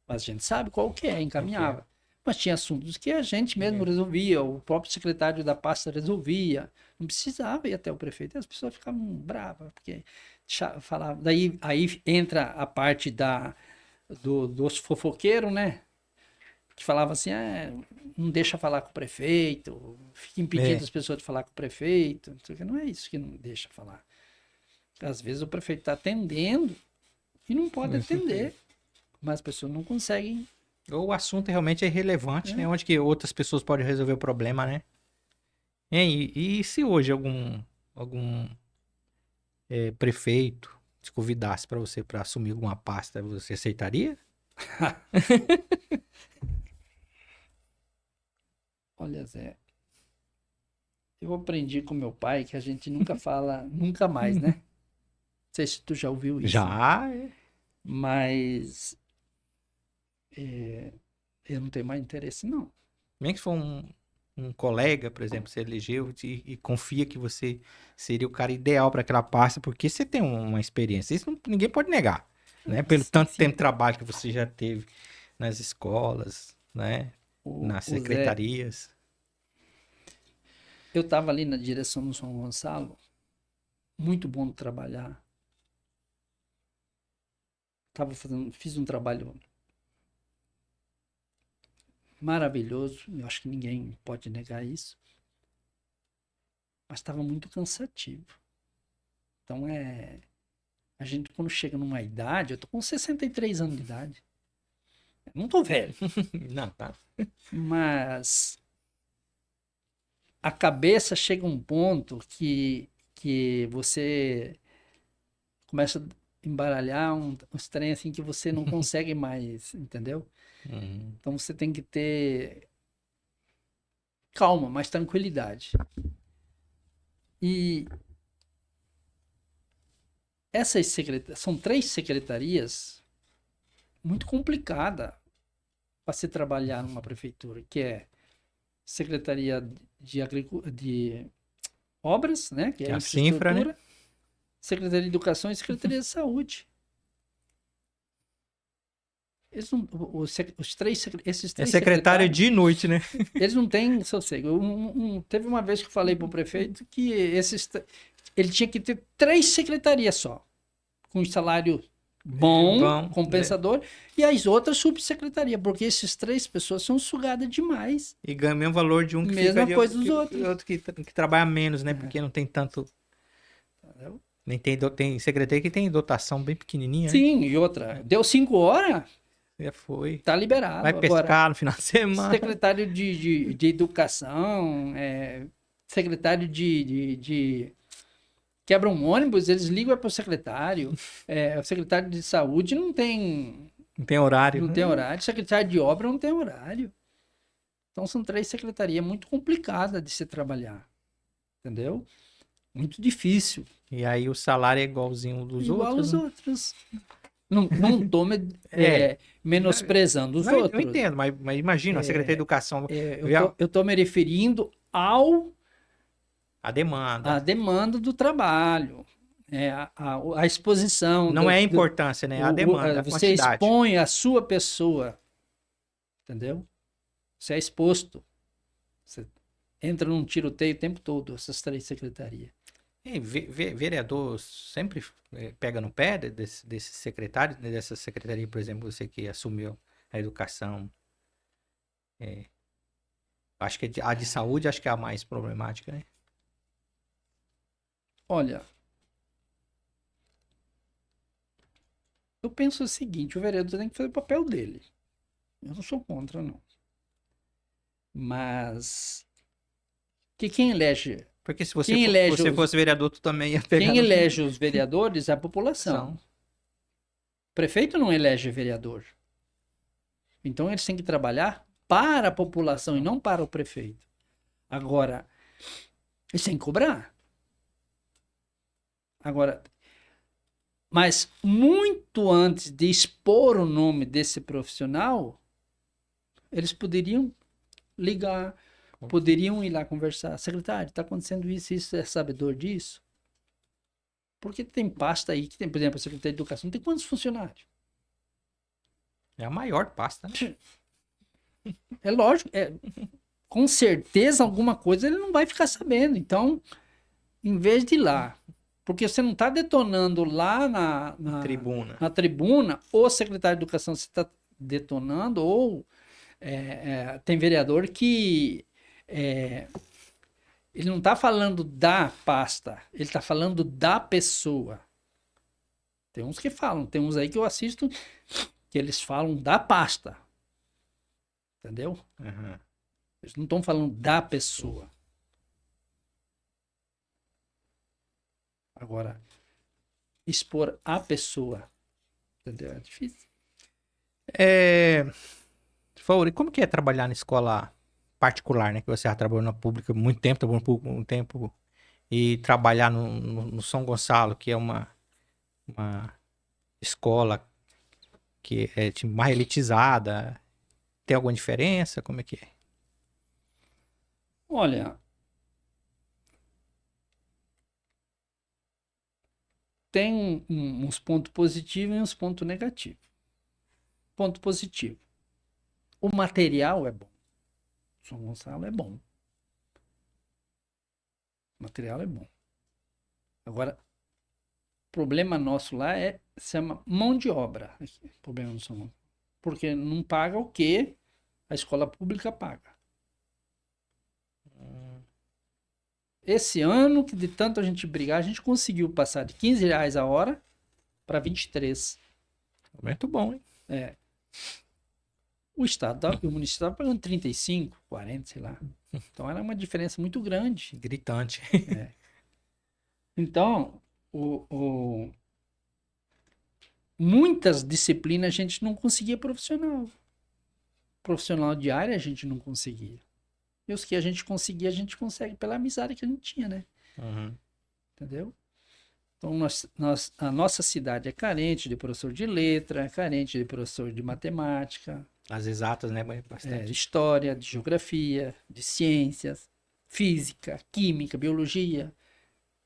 Mas a gente sabe qual que é, encaminhava. Mas tinha assuntos que a gente mesmo resolvia, o próprio secretário da pasta resolvia. Não precisava ir até o prefeito. E as pessoas ficavam bravas, porque falavam. Daí aí entra a parte dos fofoqueiros, né? Que falava assim, não deixa falar com o prefeito, fica impedindo as pessoas de falar com o prefeito. Não é isso que não deixa falar. Às vezes o prefeito está atendendo e não pode atender. Mas as pessoas não conseguem. Ou o assunto realmente é irrelevante, né? Onde que outras pessoas podem resolver o problema, né? E se hoje algum prefeito te convidasse para você para assumir alguma pasta, você aceitaria? Olha, Zé, eu aprendi com meu pai que a gente nunca fala nunca mais, né? Não sei se tu já ouviu isso. Já. Mas eu não tenho mais interesse, não. Nem que for um colega, por exemplo, você elegeu e confia que você seria o cara ideal para aquela pasta, porque você tem uma experiência. Isso ninguém pode negar, né? Pelo tanto tempo de trabalho que você já teve nas escolas, né? Nas secretarias. Eu estava ali na direção do São Gonçalo, muito bom de trabalhar. Fiz um trabalho maravilhoso, eu acho que ninguém pode negar isso. Mas estava muito cansativo. Então a gente quando chega numa idade, eu tô com 63 anos de idade. Eu não tô velho. Não, tá. Mas a cabeça chega a um ponto que você começa a embaralhar uns trem assim que você não consegue mais, entendeu? Então você tem que ter calma, mais tranquilidade. E essas são 3 secretarias muito complicada para se trabalhar numa prefeitura, que é Secretaria de Obras, né? Que é a A Sinfra, né? infraestrutura, Secretaria de Educação e Secretaria de Saúde. Eles não, esses É três secretário secretários, de noite, né? eles não têm sossego. Teve uma vez que eu falei para o prefeito que ele tinha que ter 3 secretarias só, com salário bom, Bom, compensador, e as outras subsecretaria, porque esses 3 pessoas são sugadas demais. E ganha o mesmo valor de um que Mesma fica de coisa dos outros. outro que trabalha menos, né? Porque não tem tanto. Entendeu? Nem tem secretário que tem dotação bem pequenininha, né? Sim, e outra, deu 5 horas, Já foi. tá Vai liberado. Agora, pescar no final de semana. secretário de educação, secretário de quebra um ônibus, eles ligam para o secretário. O secretário de saúde não tem Não tem horário. horário. Secretário de obra não tem horário. Então são 3 secretarias muito complicadas de se trabalhar. Entendeu? Muito difícil. E aí o salário é igualzinho dos Igual outros. os né? outros. Não tô menosprezando os Não, outros. eu entendo, mas imagina, a Secretaria de Educação, Eu tô me referindo a demanda. à demanda do trabalho, a exposição. Não é a importância, né? É a demanda, a você quantidade. expõe a sua pessoa, entendeu? Você é exposto. Você entra num tiroteio o tempo todo, essas 3 secretarias. E vereador sempre pega no pé desse secretário, né, dessa secretaria, por exemplo, você que assumiu a educação. Acho que a de saúde acho que é a mais problemática, né? Olha, eu penso o seguinte, o vereador tem que fazer o papel dele. Eu não sou contra, não. Mas quem elege, Porque se Quem elege você os- fosse vereador, tu também ia pegar quem no elege os vereadores é a população. O prefeito não elege vereador. Então eles têm que trabalhar para a população e não para o prefeito. Agora, eles têm que cobrar. Agora, mas muito antes de expor o nome desse profissional, eles poderiam ligar, poderiam ir lá conversar. Secretário, está acontecendo isso, é sabedor disso? Porque tem pasta aí que tem, por exemplo, a Secretaria de Educação, tem quantos funcionários? É a maior pasta, né? É lógico, com certeza alguma coisa ele não vai ficar sabendo. Então, em vez de ir lá, porque você não está detonando lá Tribuna. na tribuna, o secretário de Educação você está detonando, ou tem vereador que ele não está falando da pasta, ele está falando da pessoa. Tem uns que falam, tem uns aí que eu assisto que eles falam da pasta. Entendeu? Uhum. Eles não estão falando da pessoa. Agora, expor a pessoa, entendeu? É difícil. Fauri, como que é trabalhar na escola particular, né? Que você já trabalhou na pública há muito tempo, trabalhou na pública há muito tempo, e trabalhar no São Gonçalo, que é uma escola que é tipo, mais elitizada. Tem alguma diferença? Como é que é? Olha, tem uns pontos positivos e uns pontos negativos. Ponto positivo. O material é bom. São Gonçalo é bom. O material é bom. Agora, o problema nosso lá se chama mão de obra. Problema no São Gonçalo. Porque não paga o que a escola pública paga. Esse ano, que de tanto a gente brigar, a gente conseguiu passar de R$ 15 a hora para 23. Muito bom, hein? O estado e o município estava pagando 35, 40, sei lá. Então era uma diferença muito grande. Gritante. Então, muitas disciplinas a gente não conseguia profissional. Profissional de área a gente não conseguia. E os que a gente conseguia, a gente consegue pela amizade que a gente tinha, né? Uhum. Entendeu? Então, a nossa cidade é carente de professor de letra, é carente de professor de matemática, As exatas, né? Bastante. história, de geografia, de ciências, física, química, biologia.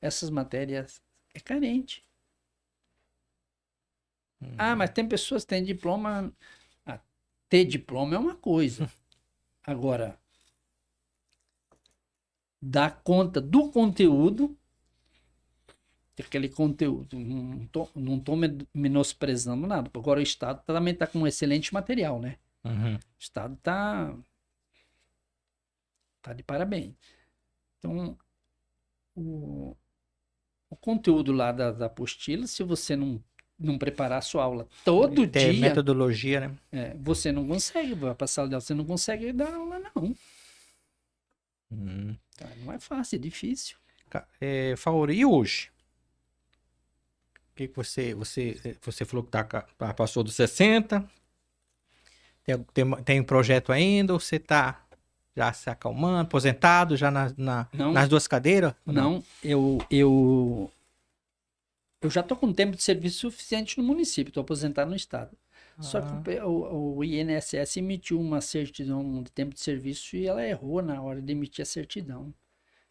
Essas matérias é carente. Ah, mas tem pessoas que têm diploma. Ah, ter diploma é uma coisa. Agora, dar conta do conteúdo, aquele conteúdo, não tô menosprezando nada. Agora o Estado também está com um excelente material, né? Uhum. O Estado tá de parabéns. Então, o conteúdo lá da apostila, se você não preparar a sua aula todo Tem dia, metodologia, né? você não consegue, vai para a sala de aula, você não consegue dar aula, não. Tá? Não é fácil, é difícil. Faoro, e hoje? O que você falou que passou dos 60? Tem um projeto ainda? Ou você está já se acalmando, aposentado, já Não. nas duas cadeiras? Ou Não, eu já estou com tempo de serviço suficiente no município, estou aposentado no estado. Só que o INSS emitiu uma certidão de tempo de serviço e ela errou na hora de emitir a certidão.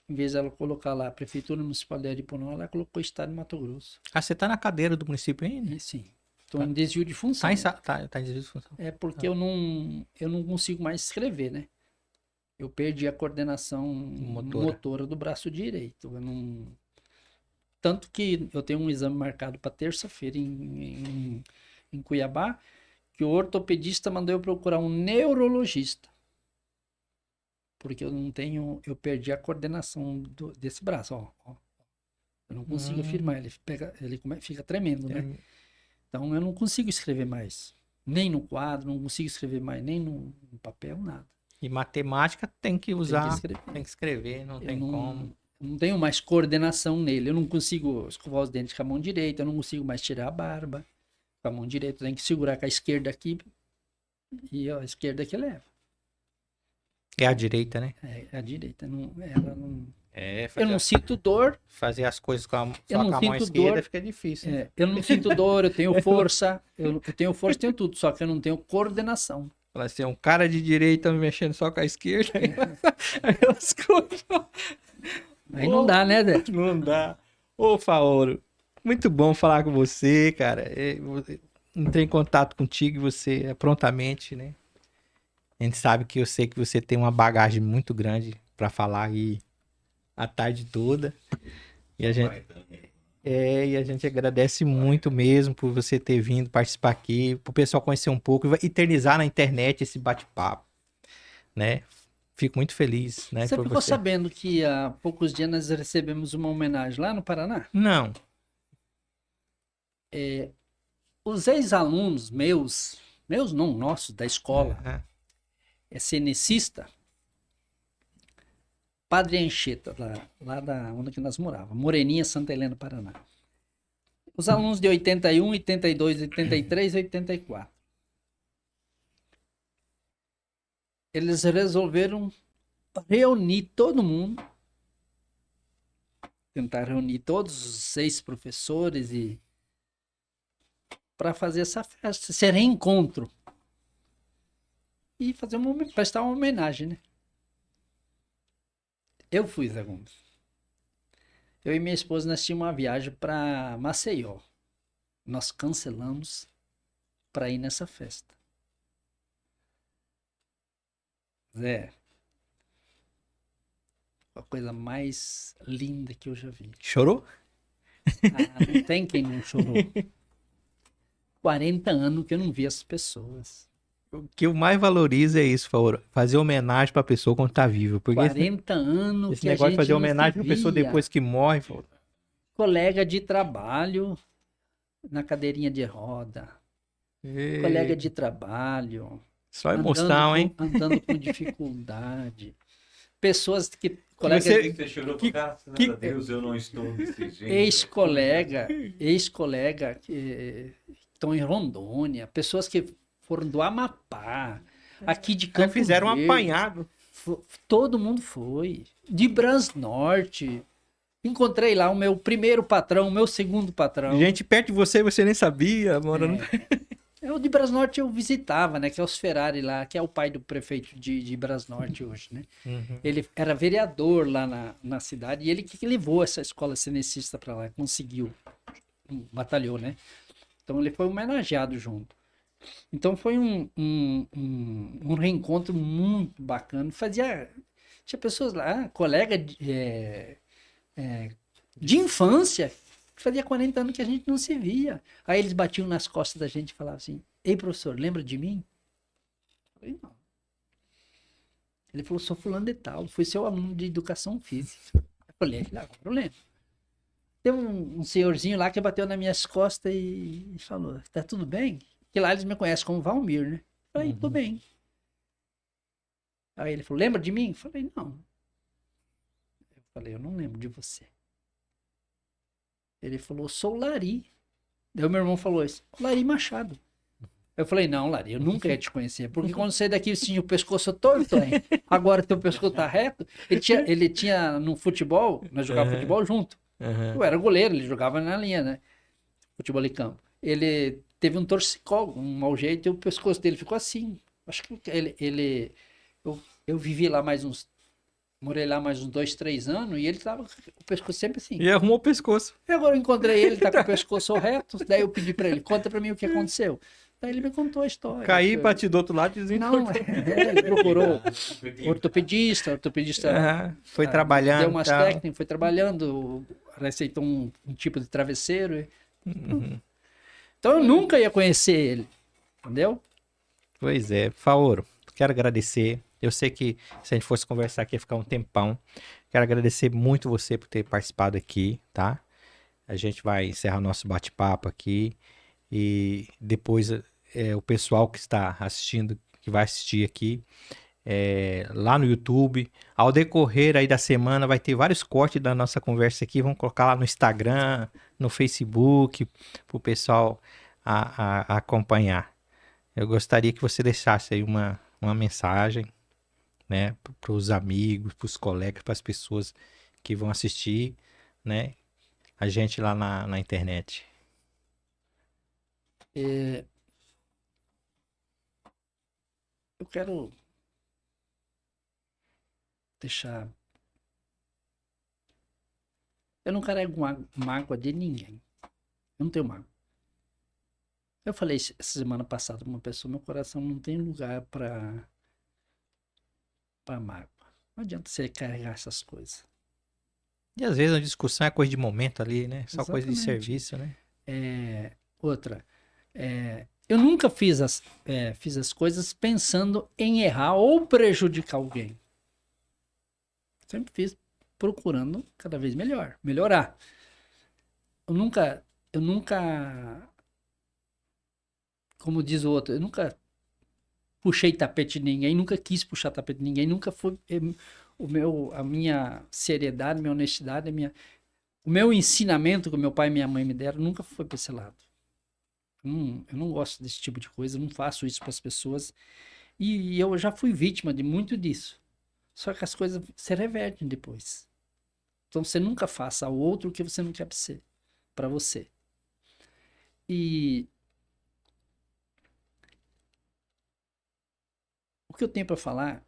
Em vez de ela colocar lá a Prefeitura Municipal de Aripuanã, ela colocou o Estado de Mato Grosso. você está na cadeira do município ainda? E, sim. Estou em desvio de função. Tá em desvio de função. É porque eu não consigo mais escrever, né? Eu perdi a coordenação motora do braço direito. Tanto que eu tenho um exame marcado para terça-feira em Cuiabá, que o ortopedista mandou eu procurar um neurologista. Porque eu perdi a coordenação desse braço, ó. Eu não consigo firmar, ele fica tremendo, né? Então eu não consigo escrever mais. Nem no quadro, não consigo escrever mais, nem no papel, nada. E matemática tem que usar, tem que escrever, não tem como. Eu não tenho mais coordenação nele. Eu não consigo escovar os dentes com a mão direita, eu não consigo mais tirar a barba com a mão direita. Eu tenho que segurar com a esquerda aqui e a esquerda que leva. É a direita, né? É a direita. Eu não sinto dor. Fazer as coisas com a mão esquerda dor, fica difícil. Né? Eu não sinto dor, eu tenho força. Eu tenho força, tenho tudo, só que eu não tenho coordenação. Fala assim, um cara de direita mexendo só com a esquerda. Aí as coisas. Aí não dá, né, Zé? Não dá. Ô, Faoro, muito bom falar com você, cara. Entrei em contato contigo e você prontamente, né? A gente sabe que eu sei que você tem uma bagagem muito grande para falar aí a tarde toda. E a gente agradece muito mesmo por você ter vindo participar aqui, pro pessoal conhecer um pouco e eternizar na internet esse bate-papo, né? Fico muito feliz, né? Você ficou sabendo que há poucos dias nós recebemos uma homenagem lá no Paraná? Não. Os ex-alunos meus não, nossos, da escola, cenecista, Padre Anchieta, lá da onde que nós morávamos, Moreninha, Santa Helena, Paraná. Os alunos de 81, 82, 83 e 84. Eles resolveram reunir todo mundo, tentar reunir todos os 6 professores para fazer essa festa, esse reencontro. E prestar uma homenagem, né? Eu fui, Zé Gomes. Eu e minha esposa, nós tínhamos uma viagem para Maceió. Nós cancelamos para ir nessa festa. Zé, a coisa mais linda que eu já vi. Chorou? Não tem quem não chorou. 40 anos que eu não vi essas pessoas. O que eu mais valorizo é isso, Faoro. Fazer homenagem pra pessoa quando tá viva. Porque 40 anos esse que a negócio gente de fazer não homenagem se pra pessoa via. depois que morre, Faoro. Colega de trabalho na cadeirinha de roda. Colega de trabalho. Só emoção, hein? Andando com dificuldade. Pessoas que... Você chorou por graças a Deus, eu não estou desse jeito. Ex-colega que estão em Rondônia. Pessoas que foram do Amapá. Aqui de Campo Verde. Fizeram um apanhado. Todo mundo foi. De Brasnorte. Encontrei lá o meu primeiro patrão, o meu segundo patrão. Gente perto de você, você nem sabia, morando. O de Brasnorte eu visitava, né? Que é os Ferrari lá, que é o pai do prefeito de Brasnorte hoje, né? Uhum. Ele era vereador lá na cidade e ele que levou essa escola cenecista para lá, conseguiu, batalhou, né? Então ele foi homenageado junto. Então foi um reencontro muito bacana. Tinha pessoas lá, colega de infância, que fazia 40 anos que a gente não se via. Aí eles batiam nas costas da gente e falavam assim: Ei, professor, lembra de mim? Eu falei, não. Ele falou: sou fulano de tal, fui seu aluno de educação física. Eu falei: agora eu lembro. Tem um senhorzinho lá que bateu nas minhas costas e falou: tá tudo bem? Que lá eles me conhecem como Valmir, né? Eu falei: tô bem. Aí ele falou: lembra de mim? Eu falei: não. Eu falei: eu não lembro de você. Ele falou: sou o Lari. Daí o meu irmão falou isso: Lari Machado. Eu falei: não, Lari, eu nunca ia te conhecer, porque quando você daqui você tinha o pescoço torto, hein? Agora teu pescoço tá reto. Ele tinha no futebol, nós jogávamos futebol junto. Eu era goleiro, ele jogava na linha, né? Futebol de campo. Ele teve um torcicolo, um mau jeito, e o pescoço dele ficou assim. Acho que eu vivi lá morei lá mais uns 2, 3 anos, e ele tava com o pescoço sempre assim. E arrumou o pescoço. E agora eu encontrei ele, tá com o pescoço reto, daí eu pedi pra ele: conta pra mim o que aconteceu. Daí ele me contou a história. Caí, bati do outro lado e Não, ele procurou ortopedista, foi trabalhando. deu umas técnicas, foi trabalhando, receitou um tipo de travesseiro. Então eu nunca ia conhecer ele, entendeu? Pois é, Faoro, quero agradecer. Eu sei que se a gente fosse conversar aqui ia ficar um tempão. Quero agradecer muito você por ter participado aqui, tá? A gente vai encerrar nosso bate-papo aqui e depois o pessoal que está assistindo, que vai assistir aqui, lá no YouTube, ao decorrer aí da semana vai ter vários cortes da nossa conversa aqui, vamos colocar lá no Instagram, no Facebook, para o pessoal a acompanhar. Eu gostaria que você deixasse aí uma mensagem, né, para os amigos, para os colegas, para as pessoas que vão assistir, né, a gente lá na internet. Eu quero deixar. Eu não carrego mágoa de ninguém. Eu não tenho mágoa. Eu falei essa semana passada para uma pessoa: meu coração não tem lugar para mágoa. Não adianta você carregar essas coisas. E às vezes a discussão é coisa de momento ali, né? Só coisa de Exatamente. serviço, né? Outra. Eu nunca fiz as coisas pensando em errar ou prejudicar alguém. Sempre fiz procurando cada vez melhorar. Eu nunca, como diz o outro, eu nunca puxei tapete de ninguém, nunca quis puxar tapete de ninguém, nunca foi a minha seriedade, minha honestidade, o meu ensinamento que meu pai e minha mãe me deram nunca foi para esse lado. Eu não gosto desse tipo de coisa, não faço isso para as pessoas. E eu já fui vítima de muito disso. Só que as coisas se revertem depois. Então você nunca faça ao outro o que você não quer ser para você. E o que eu tenho para falar,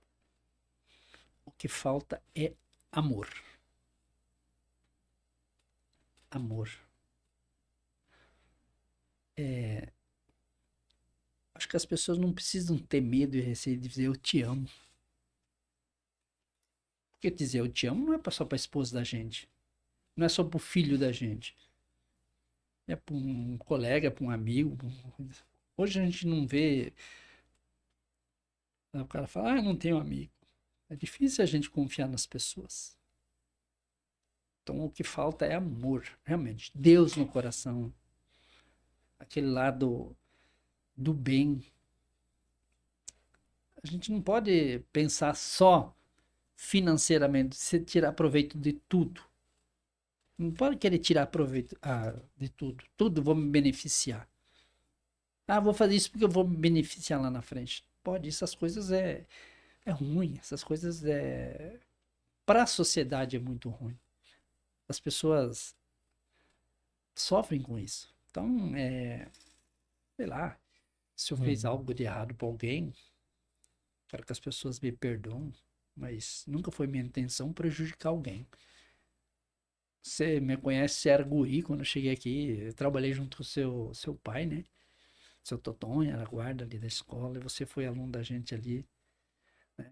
o que falta é amor. Amor. Acho que as pessoas não precisam ter medo e receio de dizer eu te amo. Porque dizer eu te amo não é só para a esposa da gente. Não é só para o filho da gente. É para um colega, para um amigo. Hoje a gente não vê. O cara fala: não tenho amigo. É difícil a gente confiar nas pessoas. Então o que falta é amor, realmente. Deus no coração. Aquele lado do bem. A gente não pode pensar só financeiramente, você tirar proveito de tudo. Não pode querer tirar proveito de tudo. Tudo vou me beneficiar. Vou fazer isso porque eu vou me beneficiar lá na frente. Pode, essas coisas é ruim. Essas coisas para a sociedade é muito ruim. as pessoas sofrem com isso. Então, sei lá, se eu fiz algo de errado para alguém, quero que as pessoas me perdoem, mas nunca foi minha intenção prejudicar alguém. Você me conhece, você era guri quando eu cheguei aqui, eu trabalhei junto com o seu pai, né? Seu Totonho, era guarda ali da escola, e você foi aluno da gente ali, né?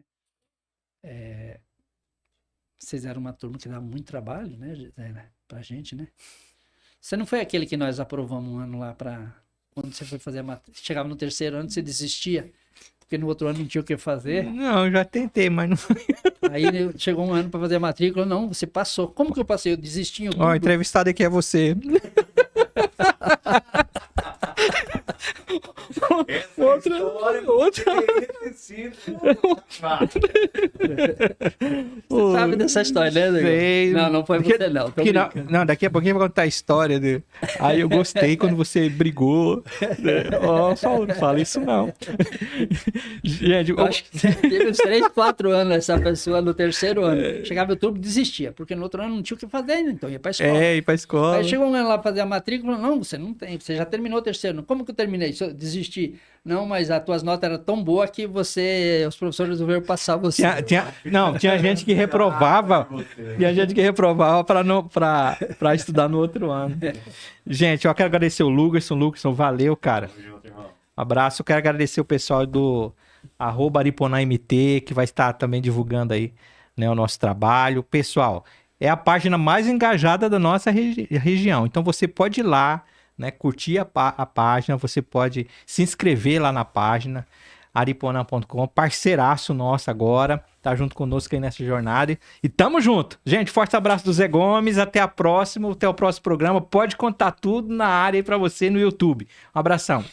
Vocês eram uma turma que dava muito trabalho, né, pra gente, né? Você não foi aquele que nós aprovamos um ano lá pra... Quando você foi fazer a matrícula, chegava no terceiro ano, você desistia, porque no outro ano não tinha o que fazer. Não, eu já tentei, mas não. Aí chegou um ano pra fazer a matrícula, não, você passou. Como que eu passei? Eu desisti em Ó, outubro. o entrevistado aqui é você. Essa história poderia ter sido. Você sabe dessa história, né, Nego? Sei. Não foi você não, tô brincando. Não, daqui a pouquinho eu vou contar a história. Aí eu gostei quando você brigou. Ó, Saulo, não fala isso não. Gente, Eu acho que teve uns 3, 4 anos essa pessoa no terceiro ano. Chegava em outubro, desistia, porque no outro ano não tinha o que fazer, então ia pra escola. ir pra escola. Aí chegou um ano lá fazer a matrícula, não, você não tem, você já terminou o terceiro. Como que eu terminei? Eu desisti. Não, mas as tuas notas eram tão boas que os professores resolveram passar você. Tinha gente que reprovava. Tinha gente que reprovava pra estudar no outro ano. Gente, eu quero agradecer o Lugerson, valeu, cara. Abraço. Eu quero agradecer o pessoal do @ariponamt, que vai estar também divulgando aí, né, o nosso trabalho. Pessoal, é a página mais engajada da nossa região. Então você pode ir lá, né, curtir a página, você pode se inscrever lá na página, ariponã.com, parceiraço nosso agora, tá junto conosco aí nessa jornada. E tamo junto. Gente, forte abraço do Zé Gomes, até o próximo programa. Pode contar tudo na área aí pra você no YouTube. Um abração.